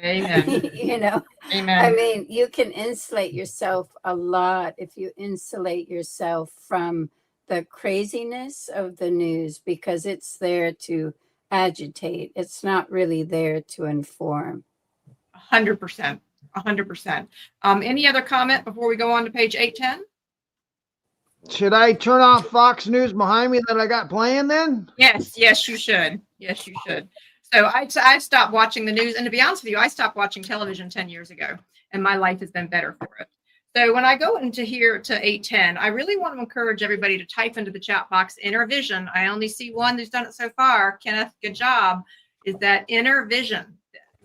Amen. You know, Amen. I mean, you can insulate yourself a lot if you insulate yourself from the craziness of the news, because it's there to agitate. It's not really there to inform. 100%. 100%. Any other comment before we go on to page 810? Should I turn off Fox News behind me that I got playing then? Yes, yes, you should. Yes, you should. So I stopped watching the news, and to be honest with you, I stopped watching television 10 years ago, and my life has been better for it. So when I go into here to 810, I really want to encourage everybody to type into the chat box inner vision. I only see one who's done it so far. Kenneth, good job. Is that inner vision?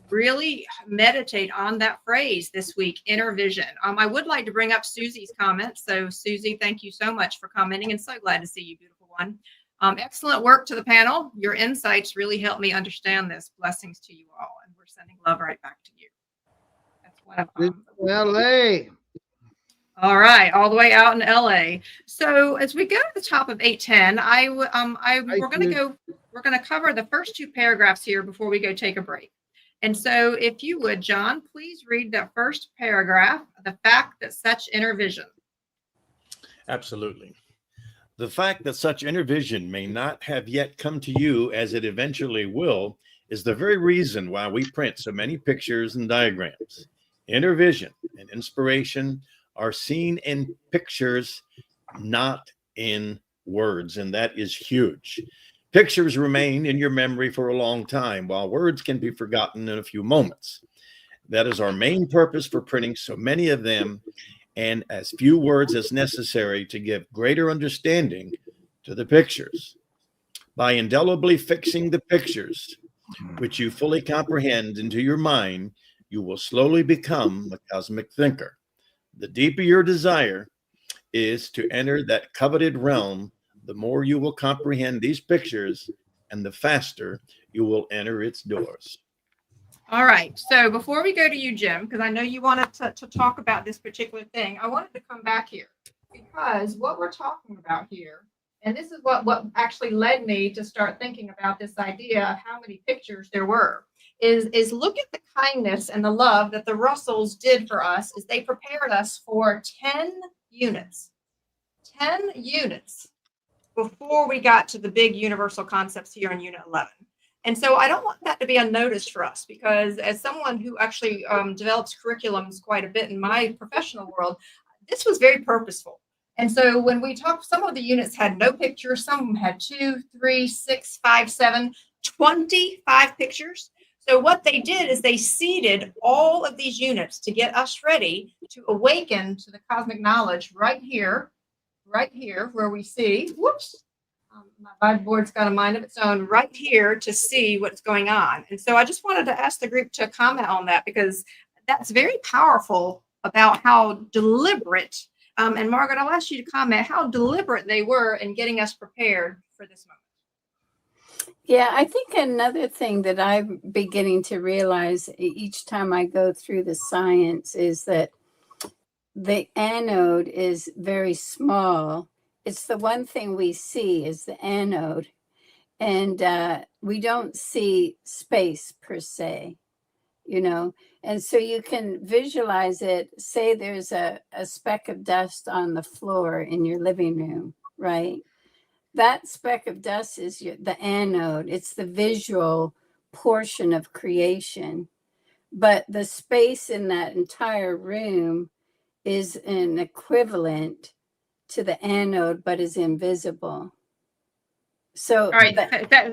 Really meditate on that phrase this week, inner vision. I would like to bring up Susie's comments. So Susie, thank you so much for commenting, and so glad to see you, beautiful one. Excellent work to the panel. Your insights really helped me understand this. Blessings to you all, and we're sending love right back to you. That's one of LA. all right, all the way out in LA. So as we go to the top of 810, we're going to cover the first two paragraphs here before we go take a break. And so if you would, John, please read that first paragraph, the fact that such inner vision. Absolutely. The fact that such inner vision may not have yet come to you as it eventually will is the very reason why we print so many pictures and diagrams. Inner vision and inspiration are seen in pictures, not in words, and that is huge. Pictures remain in your memory for a long time, while words can be forgotten in a few moments. That is our main purpose for printing so many of them, and as few words as necessary to give greater understanding to the pictures. By indelibly fixing the pictures, which you fully comprehend into your mind, you will slowly become a cosmic thinker. The deeper your desire is to enter that coveted realm, the more you will comprehend these pictures, and the faster you will enter its doors. All right. So before we go to you, Jim, because I know you wanted to talk about this particular thing, I wanted to come back here because what we're talking about here, and this is what actually led me to start thinking about this idea of how many pictures there were, is look at the kindness and the love that the Russells did for us as they prepared us for 10 units. 10 units before we got to the big universal concepts here in Unit 11. And so I don't want that to be unnoticed for us, because as someone who actually develops curriculums quite a bit in my professional world, this was very purposeful. And so when we talked, some of the units had no pictures, some of them had 2, 3, 6, 5, 7, 25 pictures. So what they did is they seeded all of these units to get us ready to awaken to the cosmic knowledge right here, where we see, whoops, my board's got a mind of its own right here to see what's going on. And so I just wanted to ask the group to comment on that, because that's very powerful about how deliberate, and Margaret, I'll ask you to comment how deliberate they were in getting us prepared for this moment. Yeah, I think another thing that I'm beginning to realize each time I go through the science is that the anode is very small. It's the one thing we see is the anode. And we don't see space per se, you know. And so you can visualize it. Say there's a speck of dust on the floor in your living room, right? That speck of dust is the anode. It's the visual portion of creation. But the space in that entire room is an equivalent to the anode, but is invisible. So, all right,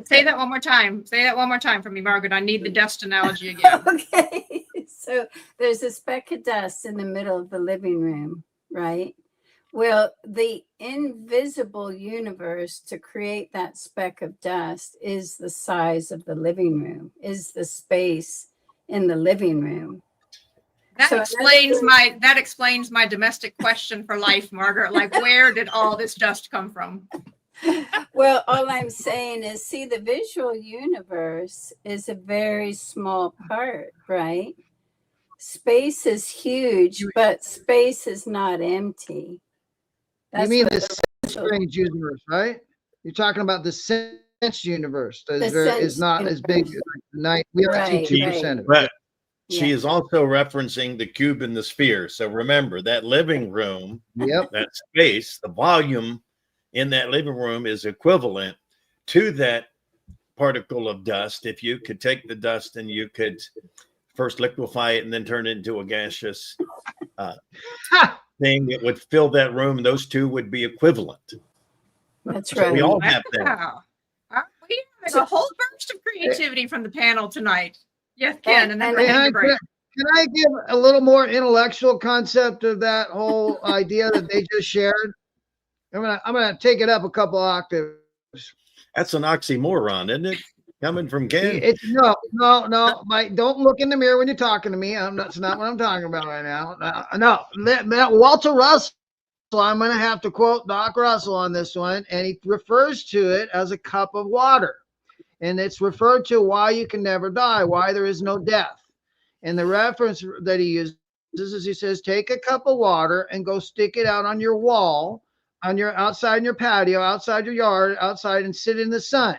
say that one more time. Say that one more time for me, Margaret. I need the dust analogy again. Okay. So there's a speck of dust in the middle of the living room, right? Well, the invisible universe to create that speck of dust is the size of the living room, is the space in the living room. That explains my domestic question for life, Margaret. Like, where did all this dust come from? Well, all I'm saying is, see, the visual universe is a very small part, right? Space is huge, but space is not empty. You mean the sense universe, right? You're talking about the sense universe. Is not as big as the night. We have 2% of it. But she is also referencing the cube and the sphere. So remember that living room, that space, the volume in that living room is equivalent to that particle of dust. If you could take the dust and you could first liquefy it and then turn it into a gaseous thing that would fill that room. Those two would be equivalent. That's So we right. all have that. Wow. We have a whole burst of creativity from the panel tonight. Yes, Ken, and then And- we're Hey, heading to Hank, break. can I give a little more intellectual concept of that whole idea that they just shared? I'm gonna take it up a couple octaves. That's an oxymoron, isn't it? Coming from Ken. It's no. Don't look in the mirror when you're talking to me. That's not what I'm talking about right now. Walter Russell. I'm going to have to quote Doc Russell on this one, and he refers to it as a cup of water, and it's referred to why you can never die, why there is no death. And the reference that he uses is he says, take a cup of water and go stick it out on your wall, on your outside in your patio, outside your yard, outside, and sit in the sun.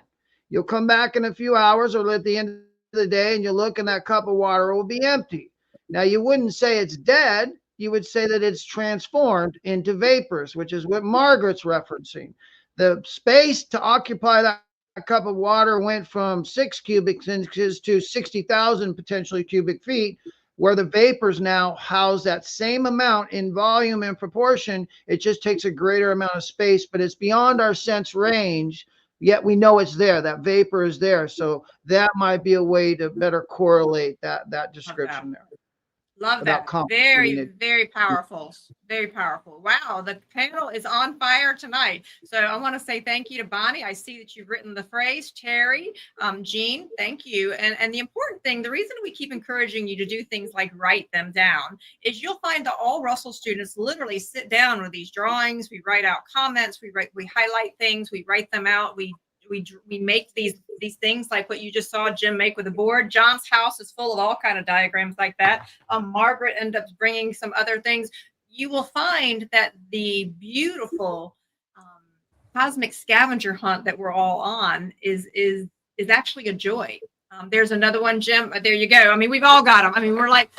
You'll come back in a few hours or at the end of the day, and you look, and that cup of water will be empty. Now, you wouldn't say it's dead. You would say that it's transformed into vapors, which is what Margaret's referencing. The space to occupy that cup of water went from 6 cubic inches to 60,000 potentially cubic feet, where the vapors now house that same amount in volume and proportion. It just takes a greater amount of space, but it's beyond our sense range. Yet we know it's there. That vapor is there. So that might be a way to better correlate that description there. Love Without that. complicating Very, it. very powerful. Very powerful. Wow, the panel is on fire tonight. So I want to say thank you to Bonnie. I see that you've written the phrase. Terry, Jean, thank you. And the important thing, the reason we keep encouraging you to do things like write them down is you'll find that all Russell students literally sit down with these drawings. We write out comments. We highlight things. We write them out. We make these things like what you just saw Jim make with a board. John's house is full of all kind of diagrams like that. Margaret ended up bringing some other things. You will find that the beautiful cosmic scavenger hunt that we're all on is actually a joy. There's another one, Jim. There you go. I mean, we've all got them. I mean, we're like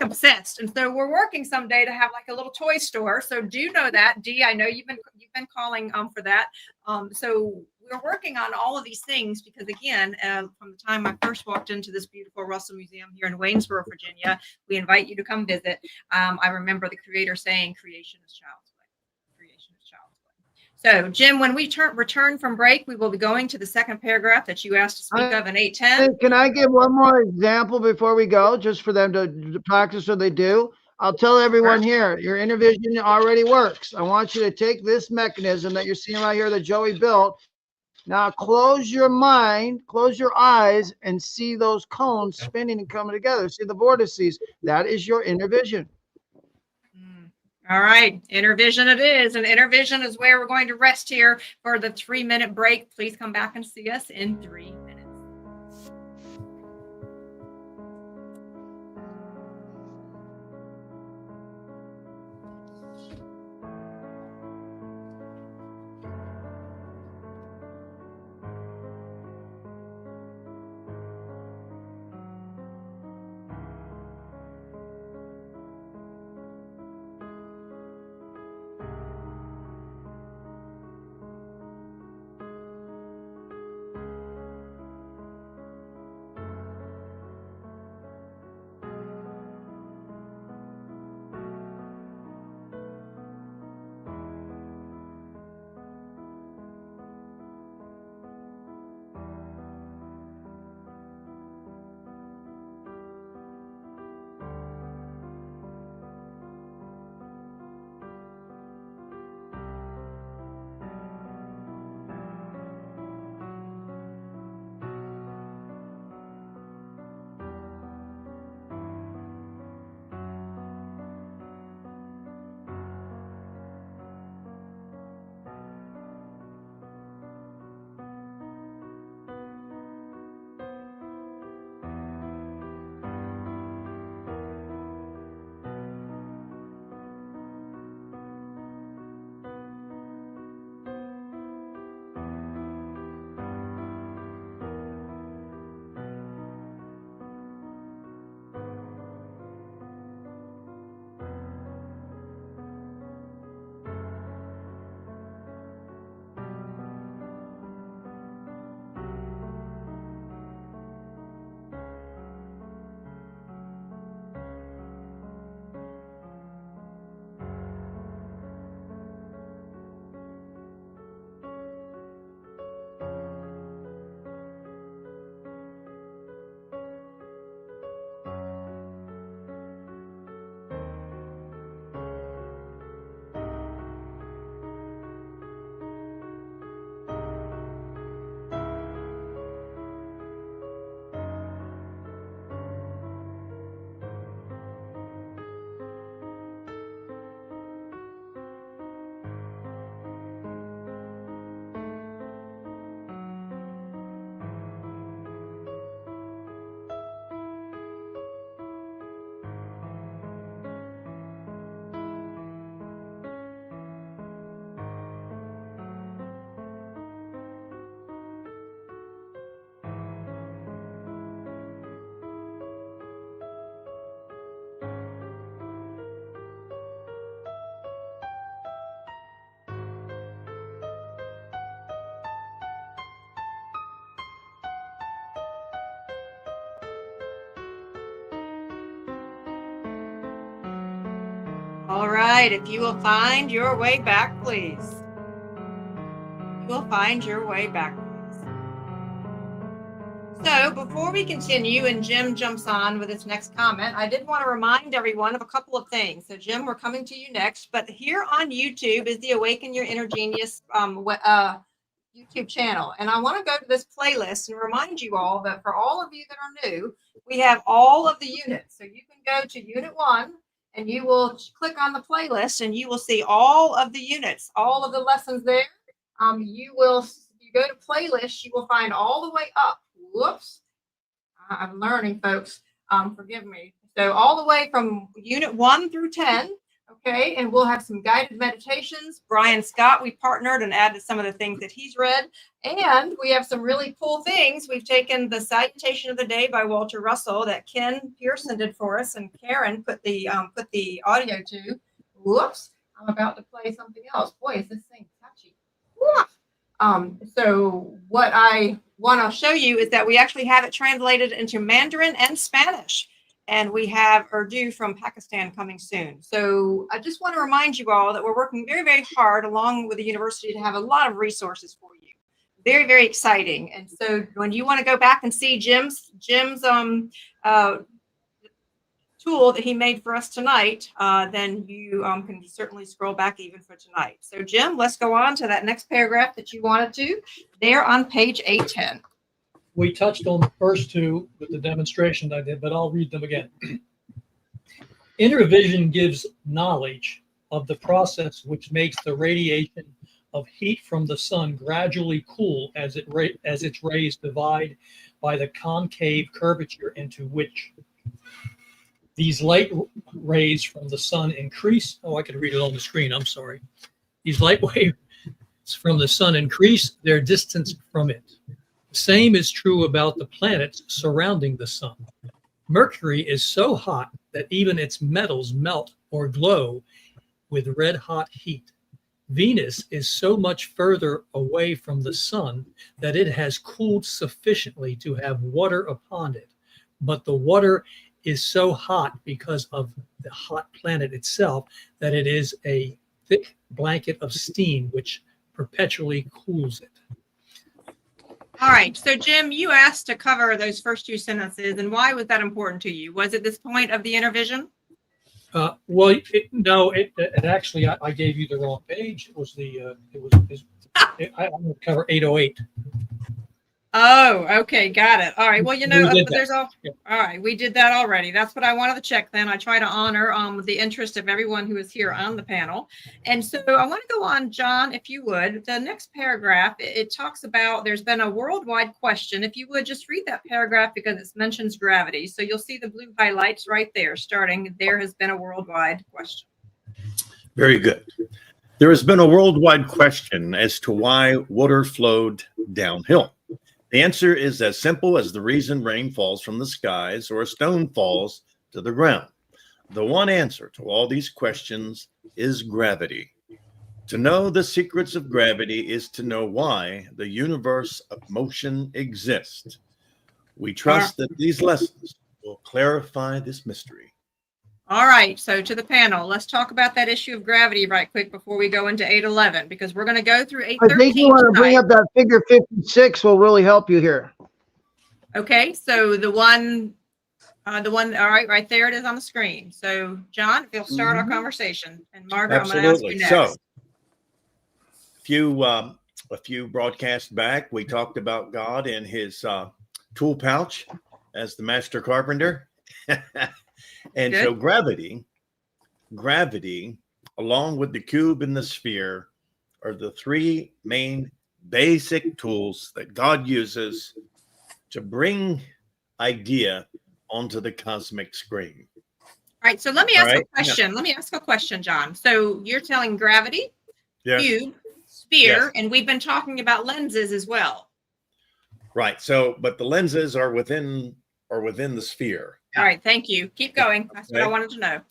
obsessed, and so we're working someday to have like a little toy store. So do know that, Dee. I know you've been calling for that. So we're working on all of these things because, again, from the time I first walked into this beautiful Russell Museum here in Waynesboro, Virginia, we invite you to come visit. I remember the creator saying, "Creation is child's play. Creation is child's play." So, Jim, when we return from break, we will be going to the second paragraph that you asked to speak of in 810. Can I give one more example before we go, just for them to practice what they do? I'll tell everyone here, your inner vision already works. I want you to take this mechanism that you're seeing right here that Joey built. Now close your mind, close your eyes, and see those cones spinning and coming together. See the vortices. That is your inner vision. All right, inner vision it is. And inner vision is where we're going to rest here for the 3-minute break. Please come back and see us in 3 minutes. All right, if you will find your way back, please. You will find your way back, please. So before we continue and Jim jumps on with his next comment, I did want to remind everyone of a couple of things. So Jim, we're coming to you next, but here on YouTube is the Awaken Your Inner Genius YouTube channel. And I want to go to this playlist and remind you all that for all of you that are new, we have all of the units. So you can go to Unit 1 and you will click on the playlist and you will see all of the units, all of the lessons there. You go to playlist, you will find all the way up. Whoops. I'm learning, folks. Forgive me. So all the way from Unit 1 through 10. Okay, and we'll have some guided meditations. Brian Scott, we partnered and added some of the things that he's read. And we have some really cool things. We've taken the Salutation of the Day by Walter Russell that Ken Pearson did for us, and Karen put the audio to. Whoops, I'm about to play something else. Boy, is this thing touchy. So what I want to show you is that we actually have it translated into Mandarin and Spanish. And we have Urdu from Pakistan coming soon. So I just want to remind you all that we're working very, very hard along with the university to have a lot of resources for you. Very, very exciting. And so when you want to go back and see Jim's tool that he made for us tonight, then you can certainly scroll back even for tonight. So Jim, let's go on to that next paragraph that you wanted to. There on page 810. We touched on the first two with the demonstration I did, but I'll read them again. Inner vision gives knowledge of the process which makes the radiation of heat from the sun gradually cool as its rays divide by the concave curvature into which these light rays from the sun increase. Oh, I could read it on the screen. I'm sorry. These light waves from the sun increase their distance from it. The same is true about the planets surrounding the sun. Mercury is so hot that even its metals melt or glow with red hot heat. Venus is so much further away from the sun that it has cooled sufficiently to have water upon it. But the water is so hot because of the hot planet itself that it is a thick blanket of steam which perpetually cools it. All right. So, Jim, you asked to cover those first two sentences, and why was that important to you? Was it this point of the inner vision? Well, no. It actually, I gave you the wrong page. It was I'm going to cover 808. Oh, okay, got it. All right. Well, you know, We did but there's all. Yeah. All right, we did that already. That's what I wanted to check. Then I try to honor the interest of everyone who is here on the panel, and so I want to go on, John, if you would. The next paragraph it talks about there's been a worldwide question. If you would just read that paragraph because it mentions gravity, so you'll see the blue highlights right there. Starting, there has been a worldwide question. Very good. There has been a worldwide question as to why water flowed downhill. The answer is as simple as the reason rain falls from the skies or a stone falls to the ground. The one answer to all these questions is gravity. To know the secrets of gravity is to know why the universe of motion exists. We trust that these lessons will clarify this mystery. All right, so to the panel, let's talk about that issue of gravity right quick before we go into 811, because we're going to go through 813. I think you want to bring up that figure 56 will really help you here. Okay, so the one, all right there it is on the screen. So, John, if you'll start our conversation, and Margaret, I'm going to ask you next. So, a few broadcasts back, we talked about God in his tool pouch as the master carpenter. And Good. so gravity, along with the cube and the sphere, are the three main basic tools that God uses to bring idea onto the cosmic screen. All right, so let me ask a question. Let me ask a question, John. So you're telling gravity, cube, sphere, and we've been talking about lenses as well. Right. So, but the lenses are within the sphere. All right, thank you. Keep going. That's what I wanted to know.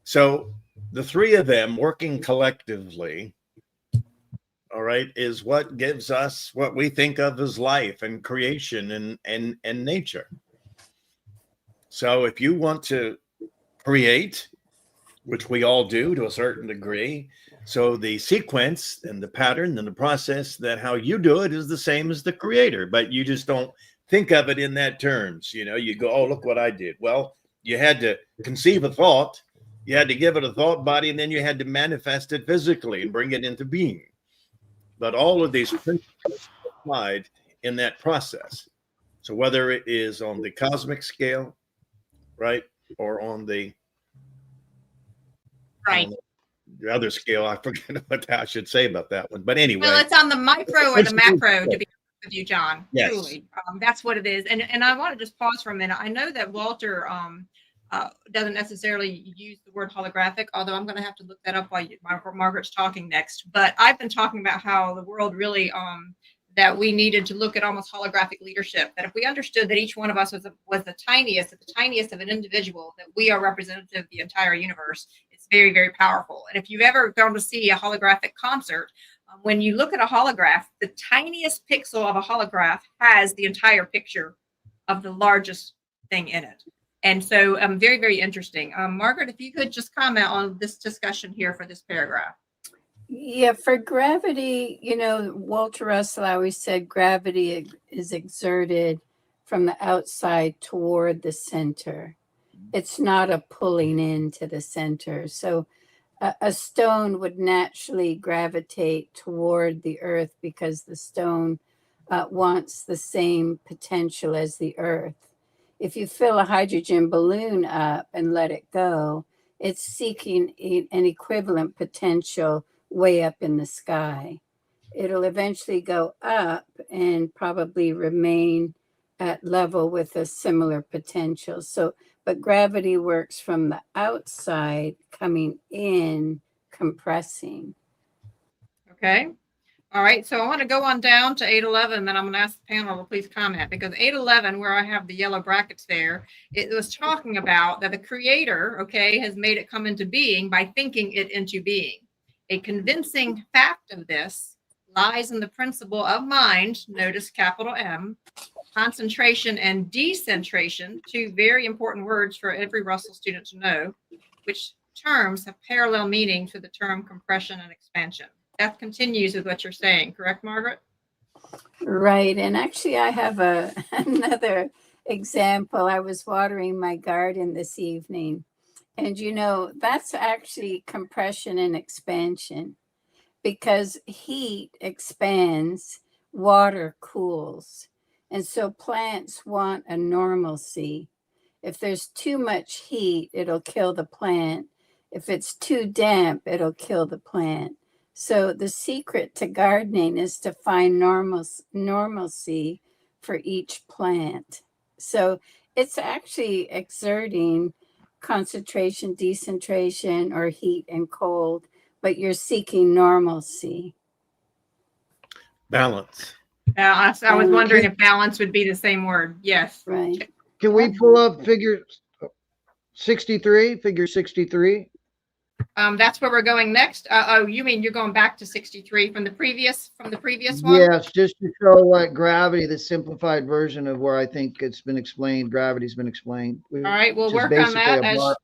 So the three of them working collectively, all right, is what gives us what we think of as life and creation and nature. So if you want to create, which we all do to a certain degree. So the sequence and the pattern and the process that how you do it is the same as the creator, but you just don't think of it in that terms. You know, you go, oh, look what I did. Well, you had to conceive a thought, you had to give it a thought body, and then you had to manifest it physically and bring it into being. But all of these principles are applied in that process. So whether it is on the cosmic scale, right, or on the Right. the other scale, I forget what I should say about that one. But anyway, Well, it's on the micro or the macro, to be honest with you, John. Yes. Truly, that's what it is. And I want to just pause for a minute. I know that Walter doesn't necessarily use the word holographic, although I'm going to have to look that up while Margaret's talking next. But I've been talking about how the world really that we needed to look at almost holographic leadership. That if we understood that each one of us was the tiniest of an individual, that we are representative of the entire universe. It's very, very powerful. And if you've ever gone to see a holographic concert, when you look at a holograph, the tiniest pixel of a holograph has the entire picture of the largest thing in it. And so very, very interesting. Margaret, if you could just comment on this discussion here for this paragraph. Yeah, for gravity, you know, Walter Russell always said gravity is exerted from the outside toward the center. It's not a pulling into the center. So a stone would naturally gravitate toward the earth because the stone wants the same potential as the earth. If you fill a hydrogen balloon up and let it go, it's seeking an equivalent potential way up in the sky. It'll eventually go up and probably remain at level with a similar potential. So, but gravity works from the outside coming in, compressing. Okay. All right. So I want to go on down to 811, and I'm going to ask the panel to please comment, because 811, where I have the yellow brackets there, it was talking about that the creator, okay, has made it come into being by thinking it into being. A convincing fact of this lies in the principle of mind, notice capital M, concentration and decentration, two very important words for every Russell student to know, which terms have parallel meaning to the term compression and expansion. That continues with what you're saying, correct, Margaret? Right. And actually, I have another example. I was watering my garden this evening. And, you know, that's actually compression and expansion, because heat expands, water cools. And so plants want a normalcy. If there's too much heat, it'll kill the plant. If it's too damp, it'll kill the plant. So the secret to gardening is to find normalcy for each plant. So it's actually exerting concentration, decentration, or heat and cold, but you're seeking normalcy. balance. I was wondering if balance would be the same word. Yes. Right. Can we pull up figure 63, figure 63? That's where we're going next. Oh, you mean you're going back to 63 from the previous one? Yes, just to show what gravity, the simplified version of where I think it's been explained, gravity's been explained. All right, we'll Which is work on basically that. a As, bar.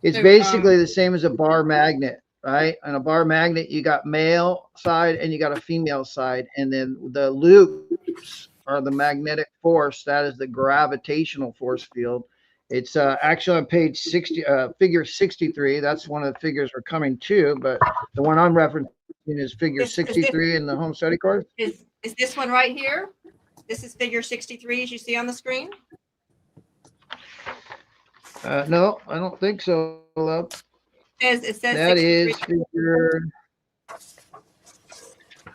It's so, basically the same as a bar magnet, right? On a bar magnet, you got male side and you got a female side, and then the loops are the magnetic force. That is the gravitational force field. It's actually on page 60, figure 63. That's one of the figures we're coming to, but the one I'm referencing is figure 63 in the home study course. is this one right here? This is figure 63, as you see on the screen. No, I don't think so. Love. It says That 63. is figure.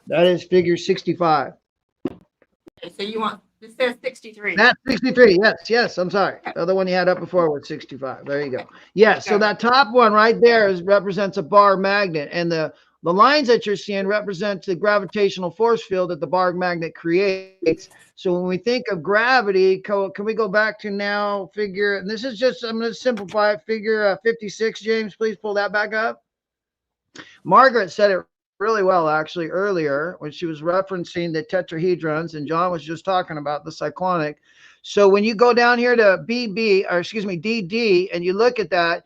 That is figure 65. Okay, so you want, it says 63. That's 63. Yes. I'm sorry. The other one you had up before was 65. There you go. Yes. So that top one right there represents a bar magnet, and the lines that you're seeing represent the gravitational force field that the bar magnet creates. So when we think of gravity, can we go back to now figure, and this is just, I'm going to simplify it, figure 56, James, please pull that back up. Margaret said it really well, actually, earlier when she was referencing the tetrahedrons, and John was just talking about the cyclonic. So when you go down here to DD, and you look at that,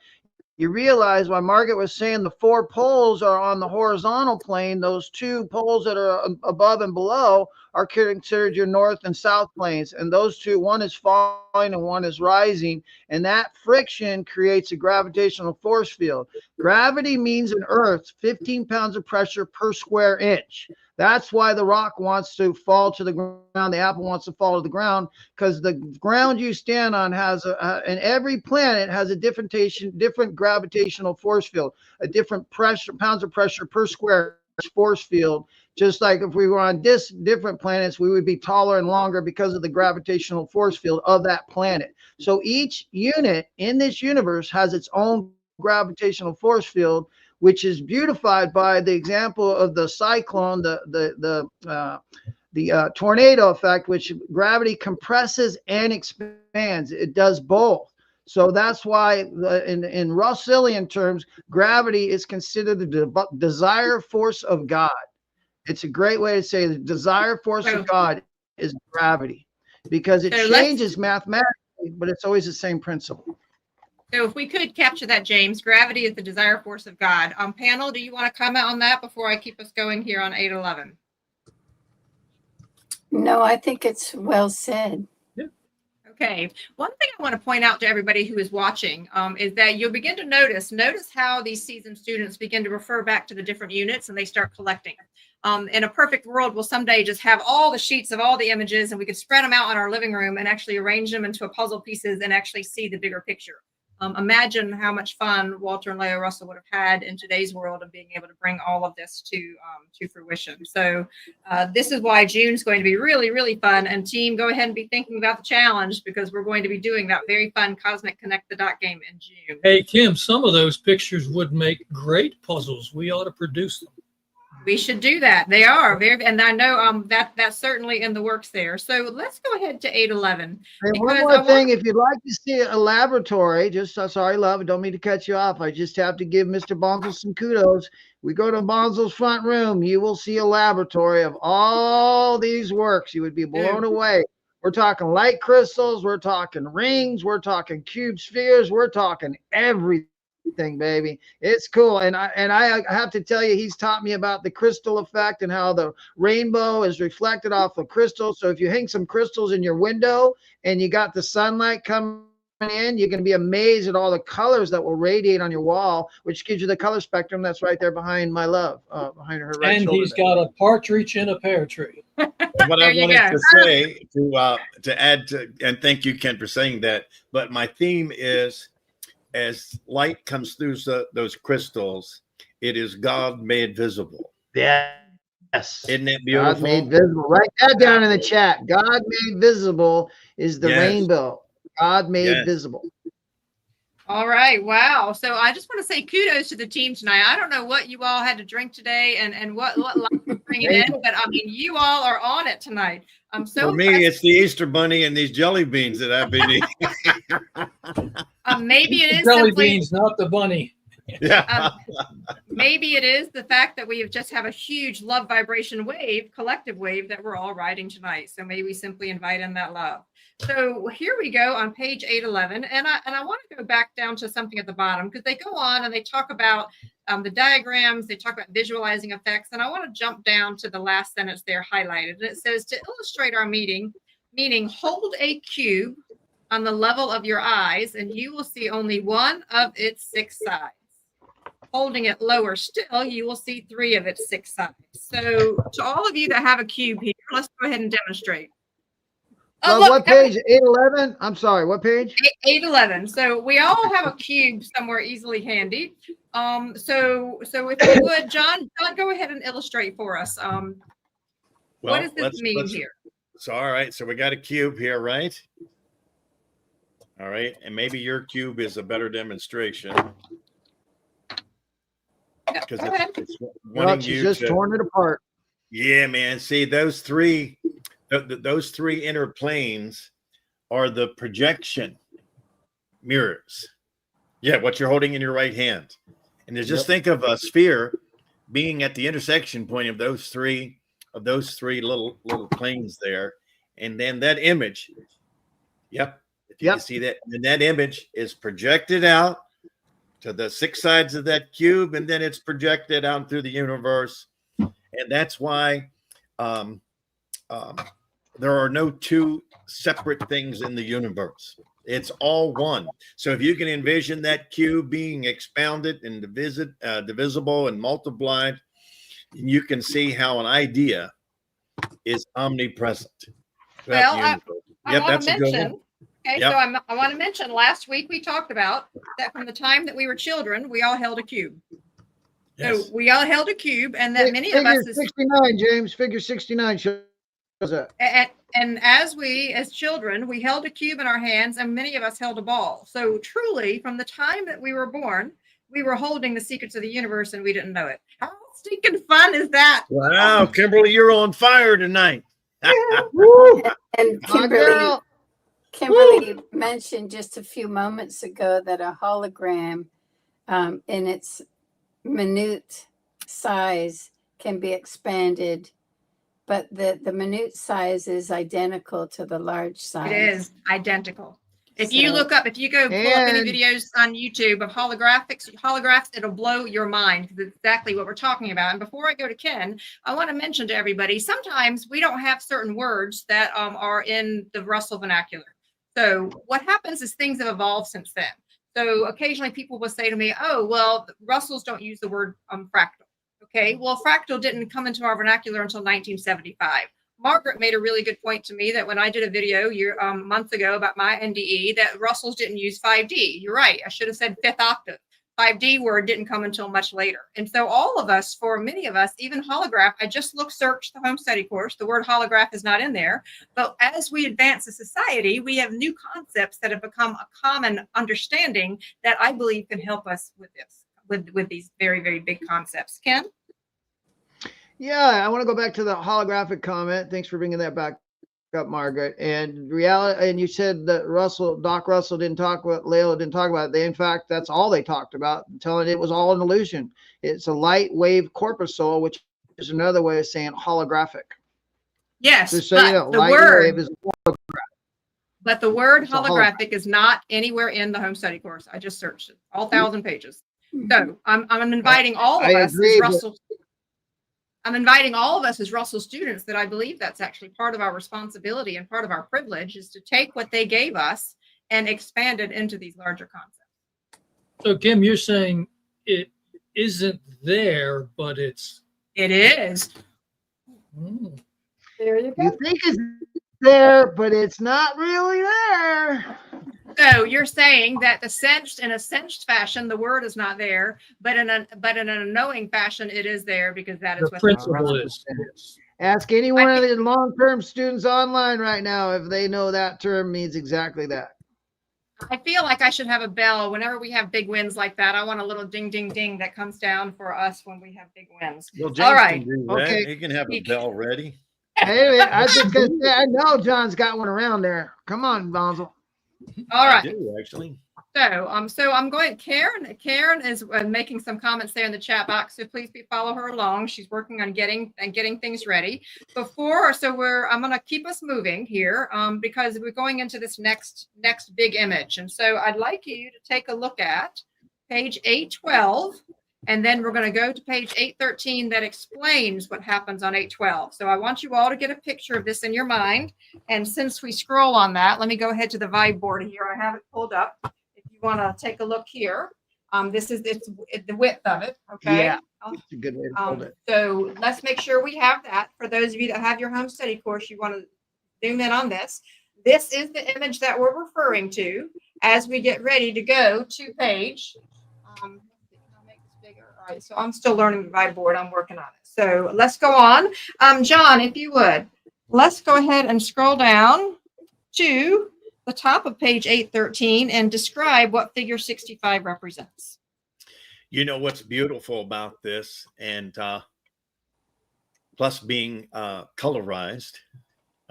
you realize why Margaret was saying the 4 poles are on the horizontal plane. Those 2 poles that are above and below are considered your north and south planes. And those 2, one is falling and one is rising. And that friction creates a gravitational force field. Gravity means an Earth, 15 pounds of pressure per square inch. That's why the rock wants to fall to the ground. The apple wants to fall to the ground, because the ground you stand on has and every planet has a different gravitational force field, a different pounds of pressure per square force field. Just like if we were on different planets, we would be taller and longer because of the gravitational force field of that planet. So each unit in this universe has its own gravitational force field, which is beautified by the example of the cyclone, the tornado effect, which gravity compresses and expands. It does both. So that's why in Russellian terms, gravity is considered the desire force of God. It's a great way to say the desire force of God is gravity, because it changes mathematically, but it's always the same principle. So if we could capture that, James, gravity is the desire force of God. Panel, do you want to comment on that before I keep us going here on 811? No, I think it's well said. Okay. One thing I want to point out to everybody who is watching is that you'll begin to notice how these seasoned students begin to refer back to the different units and they start collecting. In a perfect world, we'll someday just have all the sheets of all the images and we could spread them out in our living room and actually arrange them into a puzzle pieces and actually see the bigger picture. Imagine how much fun Walter and Leo Russell would have had in today's world of being able to bring all of this to fruition. So this is why June's going to be really, really fun. And team, go ahead and be thinking about the challenge, because we're going to be doing that very fun Cosmic Connect the Dot game in June. Hey, Kim, some of those pictures would make great puzzles. We ought to produce them. We should do that. They are very, and I know that's certainly in the works there. So let's go ahead to 811. And one more thing, if you'd like to see a laboratory, sorry, love, I don't mean to cut you off. I just have to give Mr. Bonzel some kudos. We go to Bonzel's front room, you will see a laboratory of all these works. You would be blown away. We're talking light crystals, we're talking rings, we're talking cube spheres, we're talking everything. Baby, it's cool. And I have to tell you, he's taught me about the crystal effect and how the rainbow is reflected off the crystal. So if you hang some crystals in your window and you got the sunlight coming in, you're going to be amazed at all the colors that will radiate on your wall, which gives you the color spectrum that's right there behind my love, behind her right shoulder. And he's got a partridge in a pear tree. What I wanted to say to add to, and thank you, Ken, for saying that, but my theme is, as light comes through those crystals, it is God made visible. Yes. Isn't that beautiful? God made visible. Write that down in the chat. God made visible is the rainbow. God made visible. All right. Wow. So I just want to say kudos to the team tonight. I don't know what you all had to drink today and what light you're bringing in, but I mean, you all are on it tonight. I'm so For me, it's the Easter bunny and these jelly beans that I've been eating. Maybe it is jelly beans, not the bunny. Yeah. Maybe it is the fact that we just have a huge love vibration wave, collective wave that we're all riding tonight. So maybe we simply invite in that love. So here we go on page 811. And I want to go back down to something at the bottom, because they go on and they talk about the diagrams, they talk about visualizing effects. And I want to jump down to the last sentence there highlighted. And it says, to illustrate our meaning, hold a cube on the level of your eyes and you will see only one of its 6 sides. Holding it lower still, you will see 3 of its 6 sides. So to all of you that have a cube here, let's go ahead and demonstrate. Well, look, what page? 811? I'm sorry, what page? 811. So we all have a cube somewhere easily handy. So if you would, John, go ahead and illustrate for us. What does this mean here? So, all right. So we got a cube here, right? All right. And maybe your cube is a better demonstration. Because it's wanting you just torn it apart. Yeah, man. See, those three inner planes are the projection mirrors. Yeah, what you're holding in your right hand. And just think of a sphere being at the intersection point of those three little planes there. And then that image, if you can see that, and that image is projected out to the 6 sides of that cube, and then it's projected out through the universe. And that's why there are no 2 separate things in the universe. It's all one. So if you can envision that cube being expounded and divisible and multiplied, you can see how an idea is omnipresent. Well, throughout the universe. I want that's to a good one. mention, okay, Yep. so I want to mention last week we talked about that from the time that we were children, we all held a cube. Yes. So we all held a cube, and that many of Figure us, 69, James. Figure 69 shows that. and as children, we held a cube in our hands, and many of us held a ball. So truly, from the time that we were born, we were holding the secrets of the universe, and we didn't know it. How stinking fun is that? Wow, Kimberly, you're on fire tonight. Woo! And My girl. Kimberly mentioned just a few moments ago that a hologram in its minute size can be expanded, but the minute size is identical to the large size. It is identical. If you So- look up, if you go pull up any And- videos on YouTube of holographs, it'll blow your mind because it's exactly what we're talking about. And before I go to Ken, I want to mention to everybody, sometimes we don't have certain words that are in the Russell vernacular. So what happens is things have evolved since then. So occasionally people will say to me, oh, well, Russells don't use the word fractal. Okay, well, fractal didn't come into our vernacular until 1975. Margaret made a really good point to me that when I did a video months ago about my NDE, that Russells didn't use 5D. You're right. I should have said 5th octave. 5D word didn't come until much later. And so all of us, for many of us, even holograph, I just searched the home study course. The word holograph is not in there. But as we advance as society, we have new concepts that have become a common understanding that I believe can help us with this, with these very, very big concepts. Ken? Yeah, I want to go back to the holographic comment. Thanks for bringing that back up, Margaret. And reality, and you said that Doc Russell didn't talk about, Layla didn't talk about it. In fact, that's all they talked about, telling it was all an illusion. It's a light wave corpuscle, which is another way of saying holographic. Yes, Just so but you know, the light word, wave is but the word It's a holographic is not anywhere in the home study course. I just searched it, all 1,000 pages. So I'm inviting all of I us agree, as but- Russell. I'm inviting all of us as Russell students that I believe that's actually part of our responsibility and part of our privilege is to take what they gave us and expand it into these larger concepts. So Kim, you're saying it isn't there, but it's. It is. Mm. There you you think it's there, but it's not really there. So you're saying that in a sensed fashion, the word is not there, but in a knowing fashion, it is there because that is The what principle is. Ask any one I of the long-term students online right now if they know that term means exactly that. I feel like I should have a bell whenever we have big wins like that. I want a little ding, ding, ding that comes down for us when we have big wins. Well, All James right. can do that. Okay. He can have a bell ready. Hey, I was just gonna say, I know John's got one around there. Come on, Bonzo. All I right. do, actually. So I'm going. Karen is making some comments there in the chat box. So please follow her along. She's working on getting things ready. I'm going to keep us moving here because we're going into this next big image. And so I'd like you to take a look at page 812, and then we're going to go to page 813 that explains what happens on 812. So I want you all to get a picture of this in your mind. And since we scroll on that, let me go ahead to the vibe board here. I have it pulled up. If you want to take a look here, this is the width of it. Okay. Yeah. It's a good way to hold it. So let's make sure we have that. For those of you that have your home study course, you want to zoom in on this. This is the image that we're referring to as we get ready to go to page. Can I make this bigger? All right. So I'm still learning the vibe board. I'm working on it. So let's go on. John, if you would, let's go ahead and scroll down to the top of page 813 and describe what figure 65 represents. You know what's beautiful about this, and plus being colorized.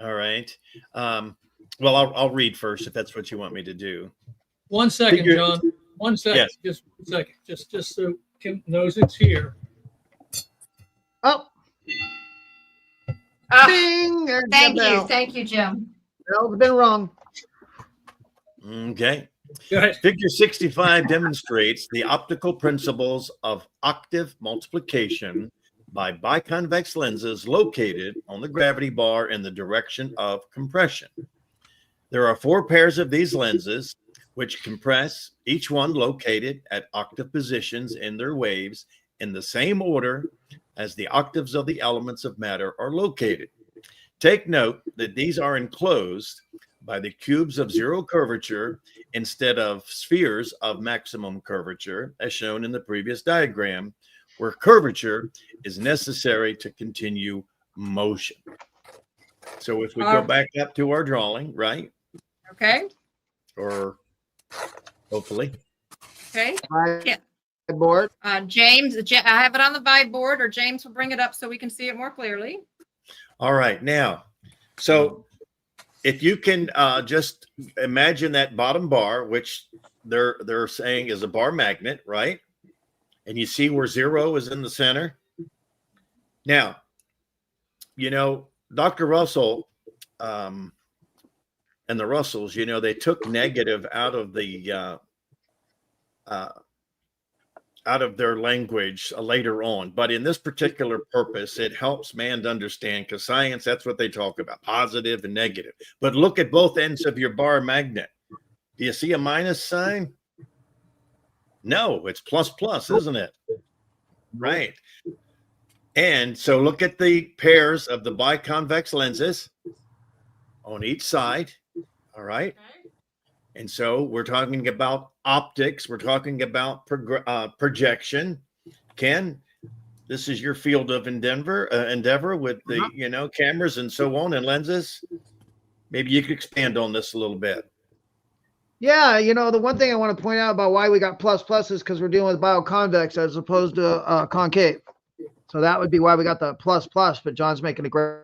All right. Well, I'll read first if that's what you want me to do. 1 second, Figure- John. 1 second. Yes. Just 1 second. Just so Kim knows it's here. Oh, Ah, ding! There's the thank you. bell. Thank you, Jim. Bell's been rung. Okay. Go ahead. Figure 65 demonstrates the optical principles of octave multiplication by biconvex lenses located on the gravity bar in the direction of compression. There are 4 pairs of these lenses which compress, each one located at octave positions in their waves in the same order as the octaves of the elements of matter are located. Take note that these are enclosed by the cubes of zero curvature instead of spheres of maximum curvature, as shown in the previous diagram, where curvature is necessary to continue motion. So if we go back up to our drawing, right? Okay. Or hopefully. Okay. Yeah. Board. James, I have it on the vibe board, or James will bring it up so we can see it more clearly. All right. Now, so if you can just imagine that bottom bar, which they're saying is a bar magnet, right? And you see where 0 is in the center. Now, you know, Dr. Russell and the Russells, you know, they took negative out of the out of their language later on. But in this particular purpose, it helps man to understand, because science, that's what they talk about, positive and negative. But look at both ends of your bar magnet. Do you see a minus sign? No, it's plus plus, isn't it? Right. And so look at the pairs of the biconvex lenses on each side. All right. And so we're talking about optics. We're talking about projection. Ken, this is your field of endeavor with the, you know, cameras and so on and lenses. Maybe you could expand on this a little bit. Yeah, you know, the one thing I want to point out about why we got plus plus is because we're dealing with bioconvex as opposed to concave. So that would be why we got the plus plus. But John's making a great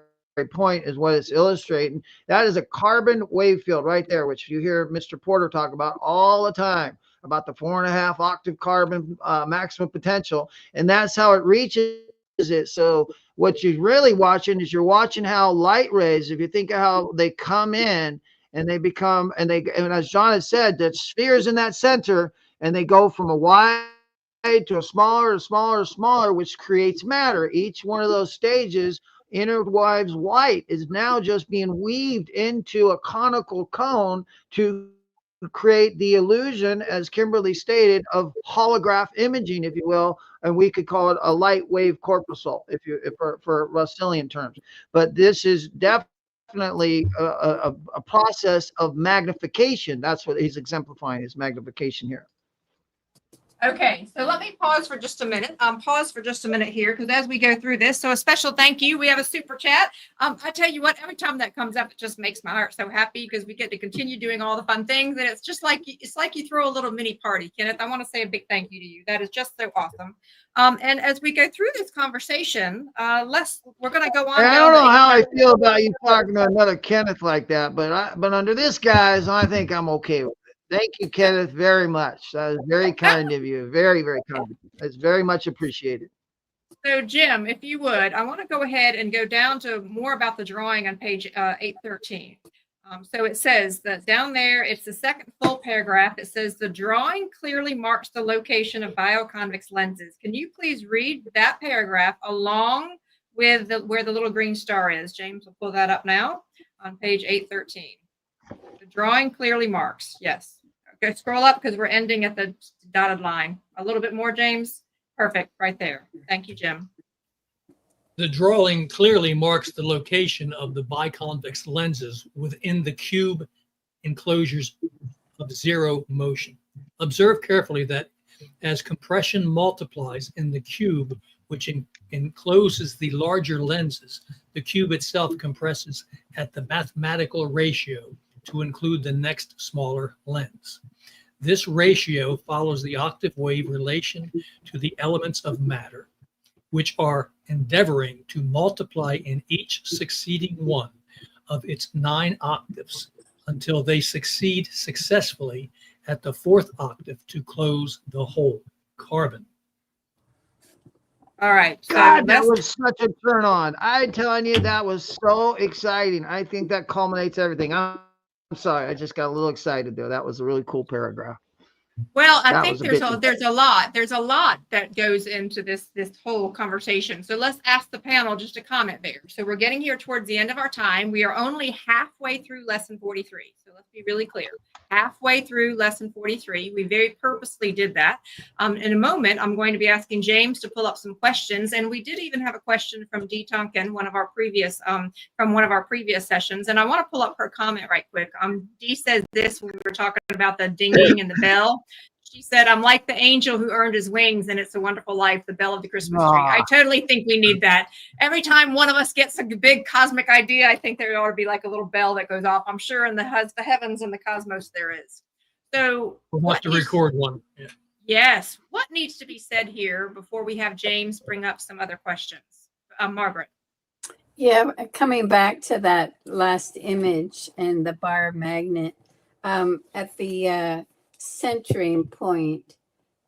point is what it's illustrating. That is a carbon wave field right there, which you hear Mr. Porter talk about all the time, about the 4.5 octave carbon maximum potential. And that's how it reaches it. So what you're really watching is you're watching how light rays, if you think of how they come in and they become, and as John has said, that spheres in that center, and they go from a wide to a smaller, smaller, smaller, which creates matter. Each one of those stages interweaves light, is now just being weaved into a conical cone to create the illusion, as Kimberly stated, of holograph imaging, if you will, and we could call it a light wave corpuscle for Russellian terms. But this is definitely a process of magnification. That's what he's exemplifying, is magnification here. Okay, so let me pause for just a minute. Here, because as we go through this, so a special thank you. We have a super chat. I tell you what, every time that comes up, it just makes my heart so happy, because we get to continue doing all the fun things, and it's just like you throw a little mini party, Kenneth. I want to say a big thank you to you. That is just so awesome. And as we go through this conversation, we're going to go on. I don't know how I feel about you talking to another Kenneth like that, but under this, guys, I think I'm okay with it. Thank you, Kenneth, very much. That is very kind of you. Very, very kind. It's very much appreciated. So, Jim, if you would, I want to go ahead and go down to more about the drawing on page 813. So it says that down there, it's the second full paragraph. It says the drawing clearly marks the location of bioconvex lenses. Can you please read that paragraph along with where the little green star is? James will pull that up now on page 813. The drawing clearly marks. Yes. Okay, scroll up because we're ending at the dotted line. A little bit more, James. Perfect. Right there. Thank you, Jim. The drawing clearly marks the location of the biconvex lenses within the cube enclosures of zero motion. Observe carefully that as compression multiplies in the cube, which encloses the larger lenses, the cube itself compresses at the mathematical ratio to include the next smaller lens. This ratio follows the octave wave relation to the elements of matter, which are endeavoring to multiply in each succeeding one of its 9 octaves until they succeed successfully at the 4th octave to close the whole carbon. All right. So God, that was such a turn on. I'm telling you, that was so exciting. I think that culminates everything. I'm sorry. I just got a little excited there. That was a really cool paragraph. Well, I That think was a there's bit- there's a lot that goes into this whole conversation. So let's ask the panel just a comment there. So we're getting here towards the end of our time. We are only halfway through lesson 43. So let's be really clear. Halfway through lesson 43. We very purposely did that. In a moment, I'm going to be asking James to pull up some questions, and we did even have a question from Dee Tonkin, one of our previous sessions. And I want to pull up her comment right quick. Dee says this when we were talking about the dinging and the bell. She said, I'm like the angel who earned his wings and It's a Wonderful Life, the bell of the Christmas tree. I totally think we need that. Every time one of us gets a big cosmic idea, I think there ought to be like a little bell that goes off. I'm sure in the heavens and the cosmos there is. So We'll have to record one. Yeah. Yes. What needs to be said here before we have James bring up some other questions? Margaret. Yeah, coming back to that last image and the bar magnet, at the centering point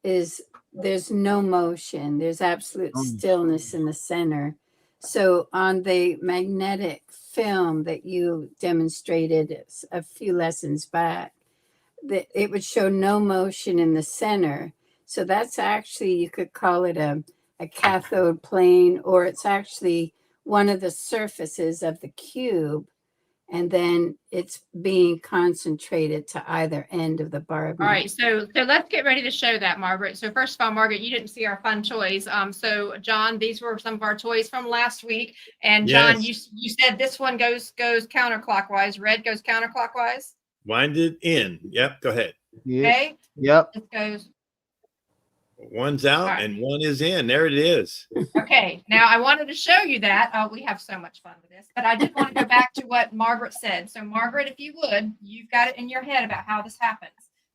there's no motion. There's absolute stillness in the center. So on the magnetic film that you demonstrated a few lessons back, it would show no motion in the center. So that's actually, you could call it a cathode plane, or it's actually one of the surfaces of the cube, and then it's being concentrated to either end of the bar. All right, so let's get ready to show that, Margaret. So first of all, Margaret, you didn't see our fun toys. So John, these were some of our toys from last week. And John, Yes. you said this one goes counterclockwise. Red goes counterclockwise. Wind it in. Yep. Go ahead. Yeah. Okay. Yep. This goes. One's out All right. and one is in. There it is. Okay, now I wanted to show you that. We have so much fun with this, but I did want to go back to what Margaret said. So Margaret, if you would, you've got it in your head about how this happens.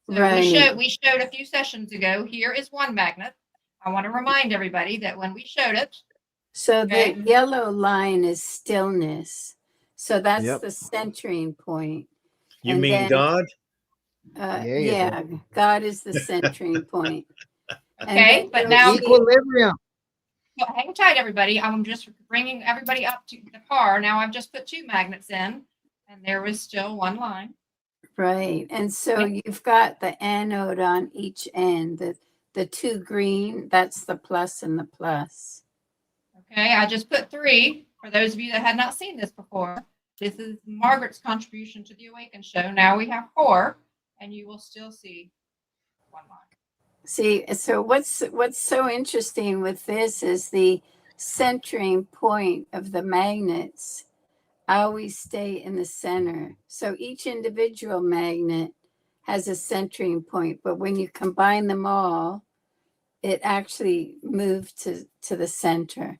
So Right. we showed a few sessions ago. Here is one magnet. I want to remind everybody that when we showed it, So Okay. the yellow line is stillness. So that's Yep. the centering point. You And mean then- God? There you Yeah, God is the centering point. And Okay, then but you'll now- see- Equilibrium. well, hang tight, everybody. I'm just bringing everybody up to the car. Now I've just put two magnets in, and there was still one line. Right. And so you've got the anode on each end. The two green, that's the plus and the plus. Okay, I just put three for those of you that had not seen this before. This is Margaret's contribution to the Awaken show. Now we have four, and you will still see one line. See, so what's so interesting with this is the centering point of the magnets always stay in the center. So each individual magnet has a centering point, but when you combine them all, it actually moves to the center.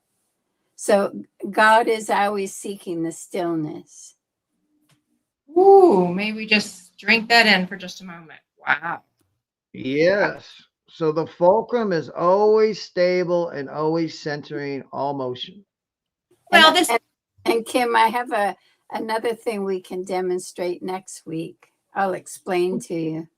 So God is always seeking the stillness. Ooh, maybe we just drink that in for just a moment. Wow. Yes. So the fulcrum is always stable and always centering all motion. Well, this And Kim, I have another thing we can demonstrate next week. I'll explain to you.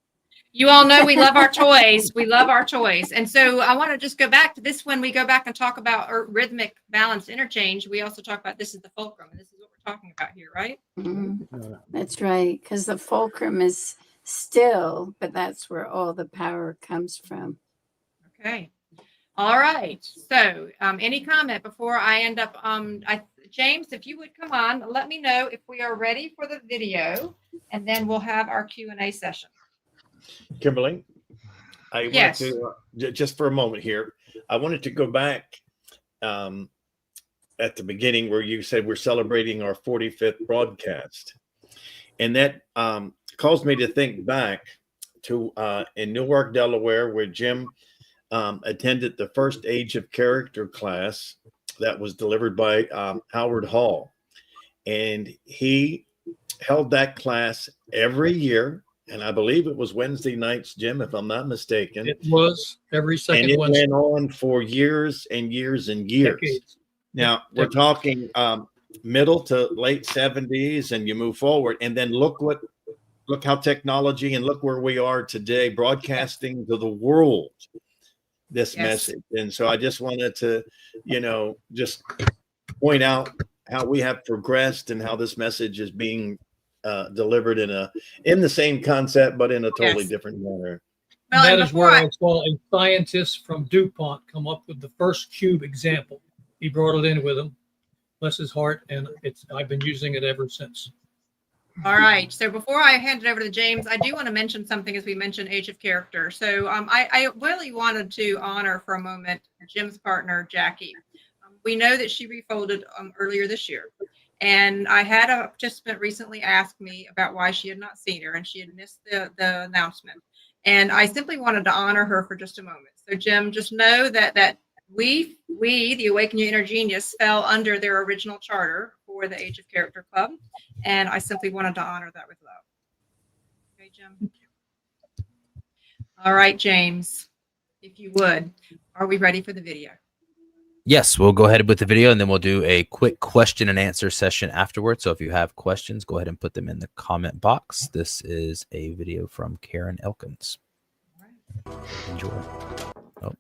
you all know we love our toys. We love our toys. And so I want to just go back to this when we go back and talk about rhythmic balance interchange. We also talk about this is the fulcrum. And this is what we're talking about here, right? Mhm. That's right, because the fulcrum is still, but that's where all the power comes from. Okay. All right. So any comment before I end up, James, if you would come on, let me know if we are ready for the video, and then we'll have our Q&A session. Kimberly, I Yes. want to just for a moment here. I wanted to go back at the beginning where you said we're celebrating our 45th broadcast, and that caused me to think back to in Newark, Delaware, where Jim attended the first Age of Character class that was delivered by Howard Hall, and he held that class every year. And I believe it was Wednesday nights, Jim, if I'm not mistaken. It was every And second it Wednesday. went on for years and years and years. Decades. Now we're talking middle to late 70s, and you move forward, and then look how technology and look where we are today, broadcasting to the world this Yes. message. And so I just wanted to, just point out how we have progressed and how this message is being delivered in the same concept, but in a totally Yes. different manner. Well, That and is before where I- I saw a scientist from DuPont come up with the first cube example. He brought it in with him, bless his heart, and I've been using it ever since. All right. So before I hand it over to James, I do want to mention something as we mentioned Age of Character. So I really wanted to honor for a moment Jim's partner, Jackie. We know that she refolded earlier this year. And I had a participant recently ask me about why she had not seen her and she had missed the announcement. And I simply wanted to honor her for just a moment. So Jim, just know that we, the Awaken Your Inner Genius, fell under their original charter for the Age of Character Club. And I simply wanted to honor that with love. Okay, Jim. All right, James, if you would, are we ready for the video? Yes, we'll go ahead with the video and then we'll do a quick question and answer session afterwards. So if you have questions, go ahead and put them in the comment box. This is a video from Karen Elkins. Enjoy. Oh.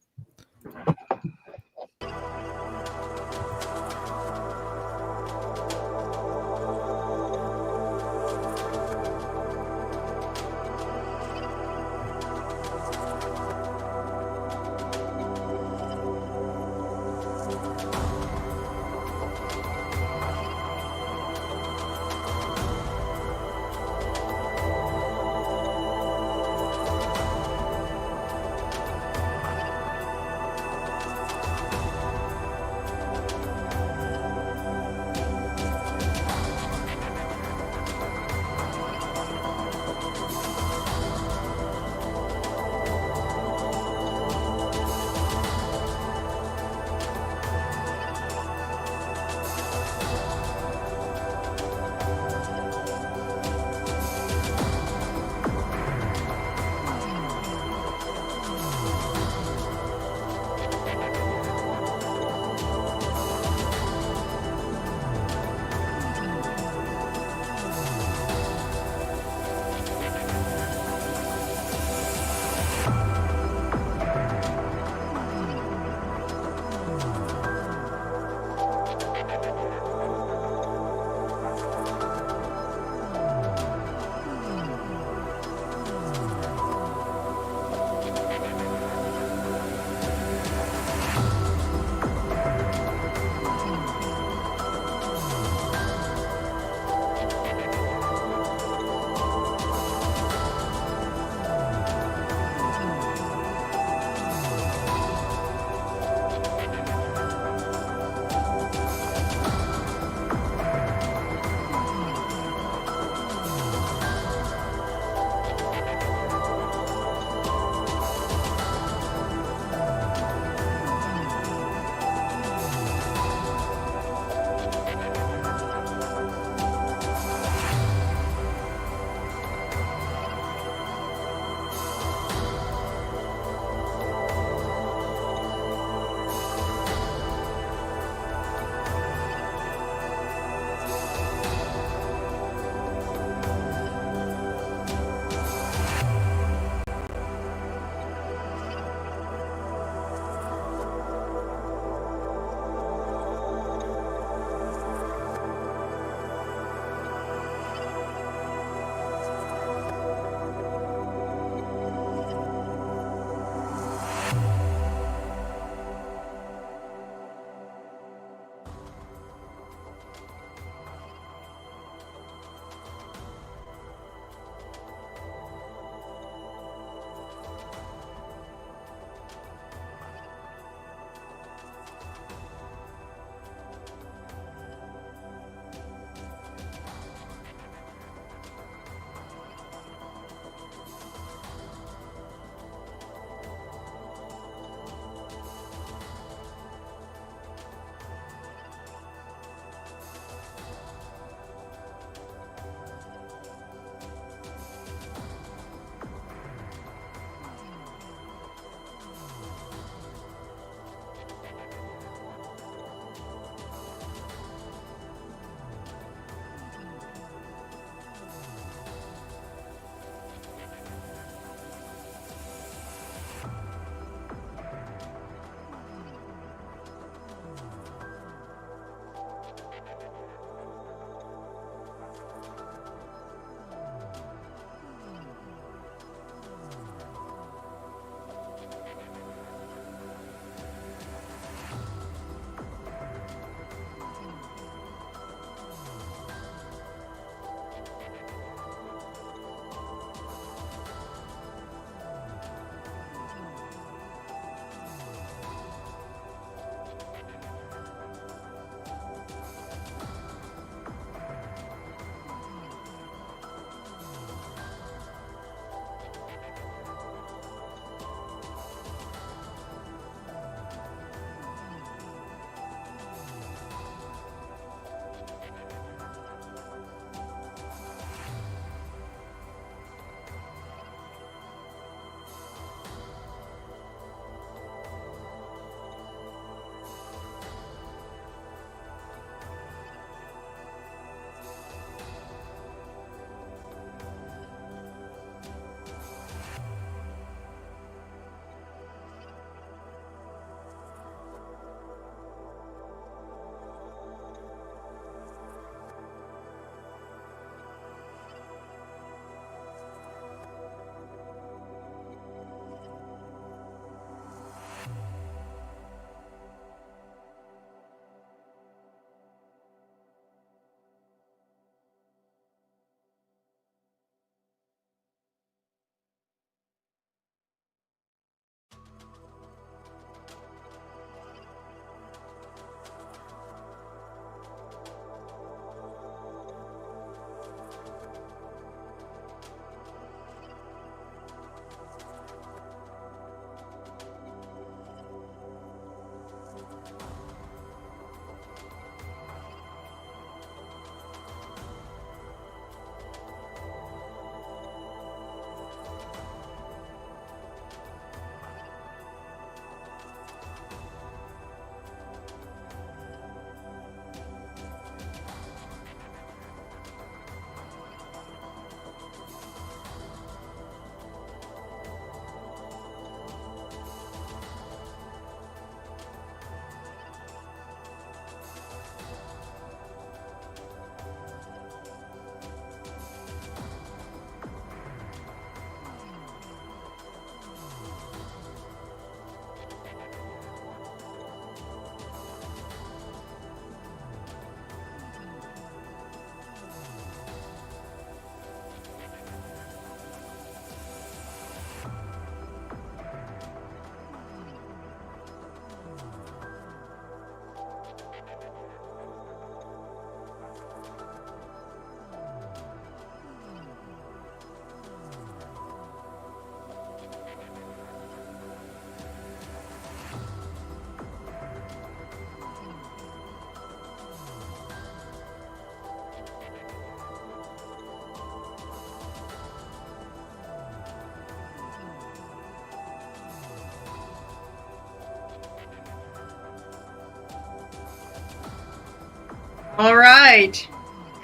All right.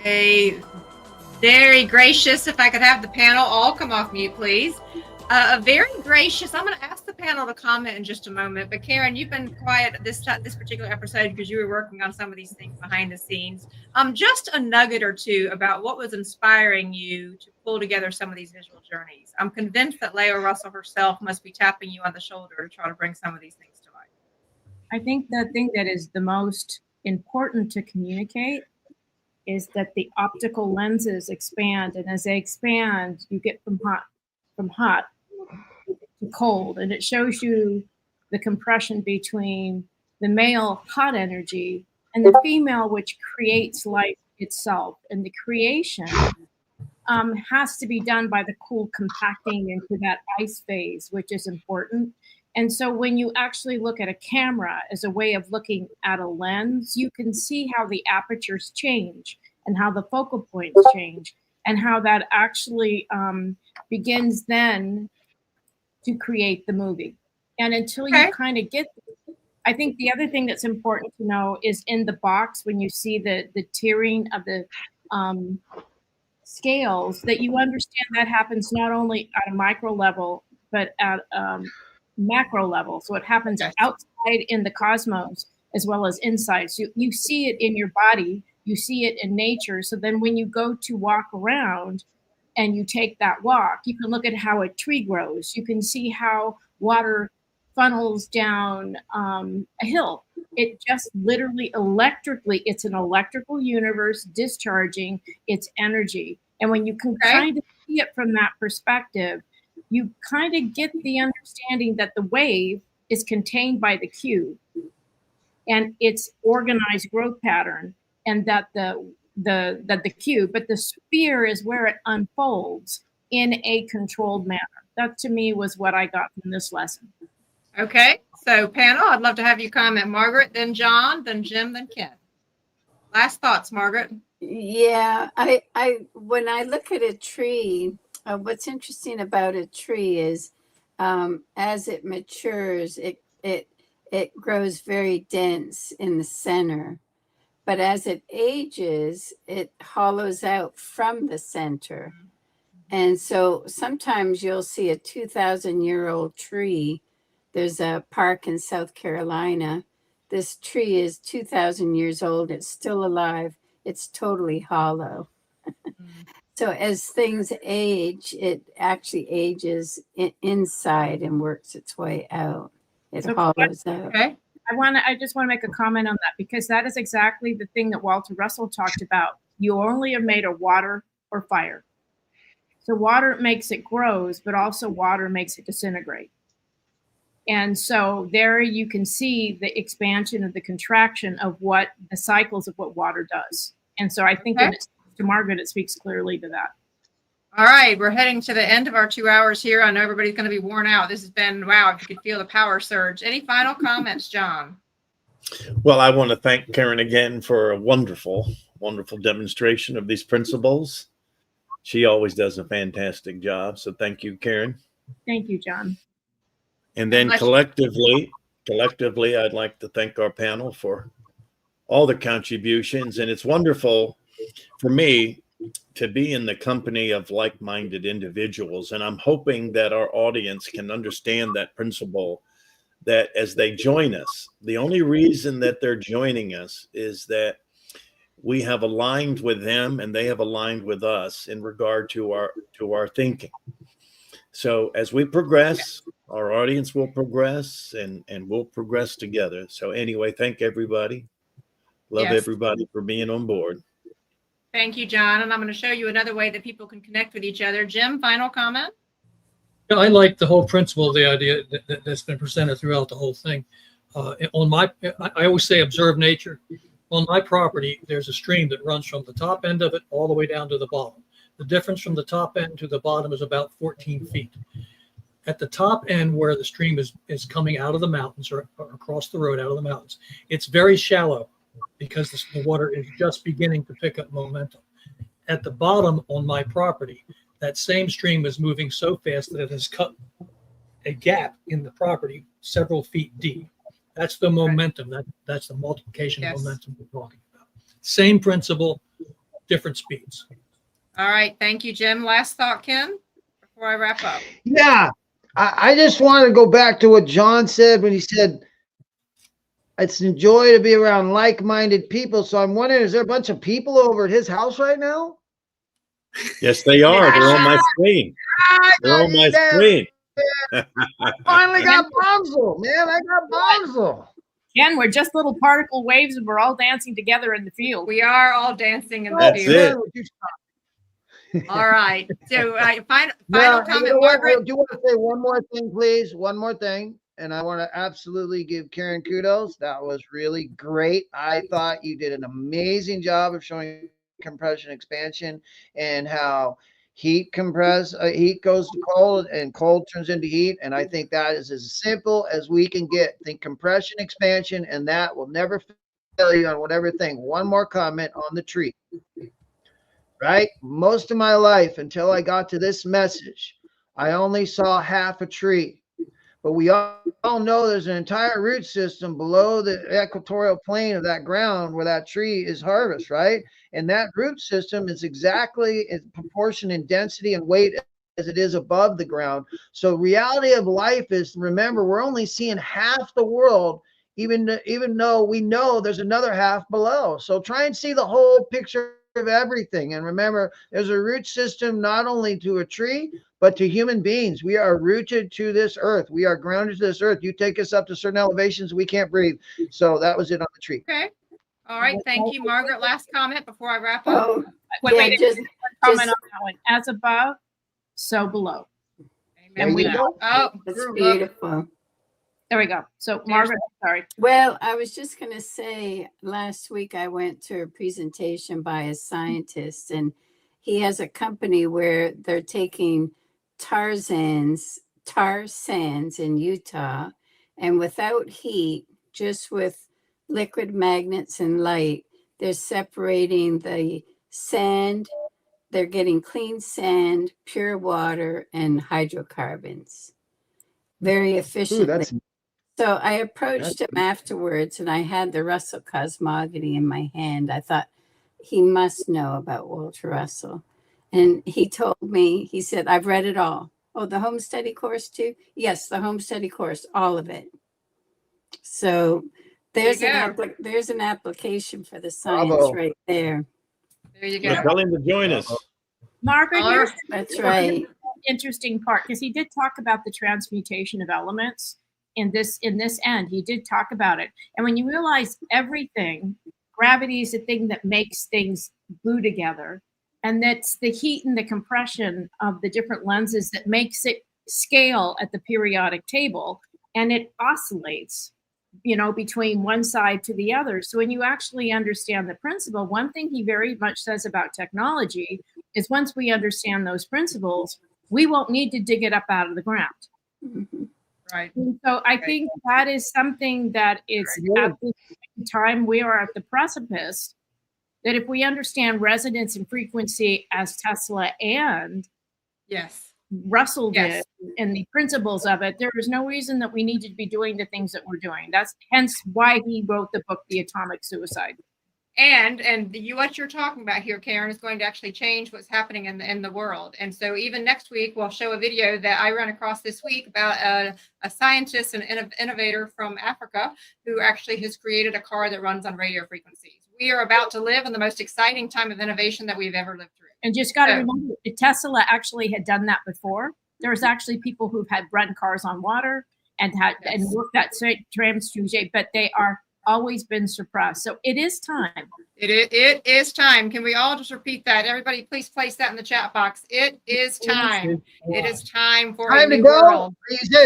A very gracious, if I could have the panel all come off mute, please. A very gracious, I'm going to ask the panel to comment in just a moment, but Karen, you've been quiet this particular episode because you were working on some of these things behind the scenes. Just a nugget or two about what was inspiring you to pull together some of these visual journeys. I'm convinced that Leah Russell herself must be tapping you on the shoulder to try to bring some of these things to life. I think the thing that is the most important to communicate is that the optical lenses expand, and as they expand, you get from hot to cold, and it shows you the compression between the male hot energy and the female, which creates life itself. And the creation has to be done by the cool compacting into that ice phase, which is important. And so when you actually look at a camera as a way of looking at a lens, you can see how the apertures change and how the focal points change and how that actually begins then to create the movie. And until you kind of get, I think the other thing that's important to know is in the box, when you see the tiering of the scales, that you understand that happens not only at a micro level, but at macro level. So it happens outside in the cosmos as well as inside. So you see it in your body, you see it in nature. So then when you go to walk around and you take that walk, you can look at how a tree grows. You can see how water funnels down a hill. It just literally electrically, it's an electrical universe discharging its energy. And when you can kind of see it from that perspective, you kind of get the understanding that the wave is contained by the cube and its organized growth pattern, and that the cube, but the sphere is where it unfolds in a controlled manner. That to me was what I got from this lesson. Okay, so panel, I'd love to have you comment. Margaret, then John, then Jim, then Ken. Last thoughts, Margaret. Yeah, I when I look at a tree, what's interesting about a tree is as it matures, it grows very dense in the center. But as it ages, it hollows out from the center. And so sometimes you'll see a 2,000-year-old tree. There's a park in South Carolina. This tree is 2,000 years old. It's still alive. It's totally hollow. So as things age, it actually ages inside and works its way out. It hollows out. Okay. I just want to make a comment on that, because that is exactly the thing that Walter Russell talked about. You only are made of water or fire. So water makes it grows, but also water makes it disintegrate. And so there you can see the expansion of the contraction of what the cycles of what water does. And so I think when it's to Margaret, it speaks clearly to that. All right, we're heading to the end of our 2 hours here. I know everybody's going to be worn out. This has been, wow, if you could feel the power surge. Any final comments, John? Well, I want to thank Karen again for a wonderful, wonderful demonstration of these principles. She always does a fantastic job. So thank you, Karen. Thank you, John. And then collectively, I'd like to thank our panel for all the contributions. And it's wonderful for me to be in the company of like-minded individuals. And I'm hoping that our audience can understand that principle, that as they join us, the only reason that they're joining us is that we have aligned with them and they have aligned with us in regard to our thinking. So as we progress, our audience will progress and we'll progress together. So anyway, thank everybody. Love everybody for being on board. Thank you, John. And I'm going to show you another way that people can connect with each other. Jim, final comment? Yeah, I like the whole principle of the idea that's been presented throughout the whole thing. I always say observe nature. On my property, there's a stream that runs from the top end of it all the way down to the bottom. The difference from the top end to the bottom is about 14 feet. At the top end where the stream is coming out of the mountains or across the road out of the mountains, it's very shallow because the water is just beginning to pick up momentum. At the bottom on my property, that same stream is moving so fast that it has cut a gap in the property several feet deep. That's the momentum. That's the multiplication of momentum we're talking about. Same principle, different speeds. All right. Thank you, Jim. Last thought, Ken, before I wrap up. Yeah. I just want to go back to what John said when he said, it's a joy to be around like-minded people. So I'm wondering, is there a bunch of people over at his house right now? Yes, they are. They're on my screen. They're on my screen. I finally got Bonzo, man. I got Bonzo. Ken, we're just little particle waves and we're all dancing together in the field. We are all dancing in the That's field. it. All right. So final Now, comment, you know what? I Margaret. do want to say one more thing, please. One more thing. And I want to absolutely give Karen kudos. That was really great. I thought you did an amazing job of showing compression expansion and how heat goes to cold and cold turns into heat. And I think that is as simple as we can get. Think compression expansion, and that will never fail you on whatever thing. One more comment on the tree. Right? Most of my life until I got to this message, I only saw half a tree. But we all know there's an entire root system below the equatorial plane of that ground where that tree is harvest, right? And that root system is exactly in proportion in density and weight as it is above the ground. So reality of life is, remember, we're only seeing half the world, even though we know there's another half below. So try and see the whole picture of everything. And remember, there's a root system not only to a tree, but to human beings. We are rooted to this earth. We are grounded to this earth. You take us up to certain elevations, we can't breathe. So that was it on the tree. Okay. All right. Thank you, Margaret. Last comment before I wrap up. Oh, Wait, yeah, just comment on that one. As above, so below. There And we you go. Oh, that's grew up. beautiful. There we go. So Margaret, sorry. Well, I was just going to say, last week I went to a presentation by a scientist, and he has a company where they're taking tar sands in Utah, and without heat, just with liquid magnets and light, they're separating the sand. They're getting clean sand, pure water, and hydrocarbons very Ooh, efficiently. that's So I approached him afterwards, and I had the Russell cosmogony in my hand. I thought he must know about Walter Russell. And he told me, he said, I've read it all. Oh, the home study course too? Yes, the home study course, all of it. So there's there's an application for the science Bravo. right there. There you Well, go. tell him to join us. Margaret, All here's right. That's right. interesting part, because he did talk about the transmutation of elements in this end. He did talk about it. And when you realize everything, gravity is the thing that makes things glue together. And that's the heat and the compression of the different lenses that makes it scale at the periodic table. And it oscillates, between one side to the other. So when you actually understand the principle, one thing he very much says about technology is once we understand those principles, we won't need to dig it up out of the ground. Mm-hmm. Right. And so I think that is something that is at the time we are at the precipice, that if we understand resonance and frequency as Tesla and Yes. Russell Yes. did and the principles of it, there is no reason that we need to be doing the things that we're doing. That's hence why he wrote the book, The Atomic Suicide. And what you're talking about here, Karen, is going to actually change what's happening in the world. And so even next week, we'll show a video that I ran across this week about a scientist and innovator from Africa who actually has created a car that runs on radio frequencies. We are about to live in the most exciting time of innovation that we've ever lived through. And just got to remember, Tesla actually had done that before. There was actually people who've had run cars on water and worked that transmutation, but they are always been suppressed. So it is time. It is time. Can we all just repeat that? Everybody, please place that in the chat box. It is time. It is time for a new world.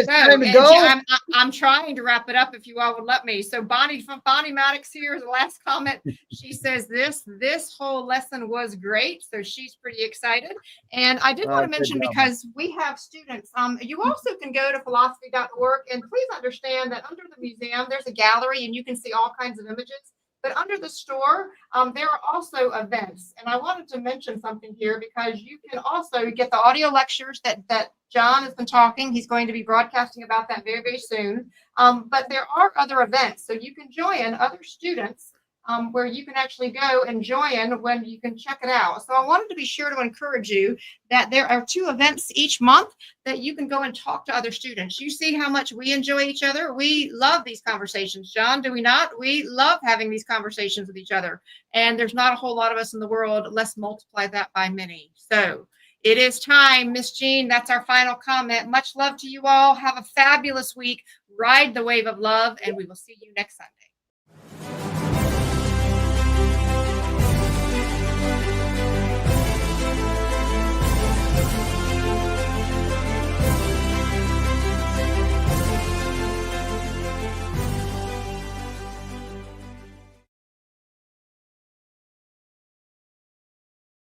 Time to go. I'm trying to wrap it up if you all would let me. So Bonnie Maddox here is the last comment. She says this whole lesson was great. So she's pretty excited. And I did want to mention, because we have students, you also can go to philosophy.org, and please understand that under the museum, there's a gallery and you can see all kinds of images. But under the store, there are also events. And I wanted to mention something here, because you can also get the audio lectures that John has been talking. He's going to be broadcasting about that very, very soon. But there are other events. So you can join other students where you can actually go and join when you can check it out. So I wanted to be sure to encourage you that there are 2 events each month that you can go and talk to other students. You see how much we enjoy each other. We love these conversations, John, do we not? We love having these conversations with each other. And there's not a whole lot of us in the world. Let's multiply that by many. So it is time, Miss Jean. That's our final comment. Much love to you all. Have a fabulous week. Ride the wave of love, and we will see you next Sunday.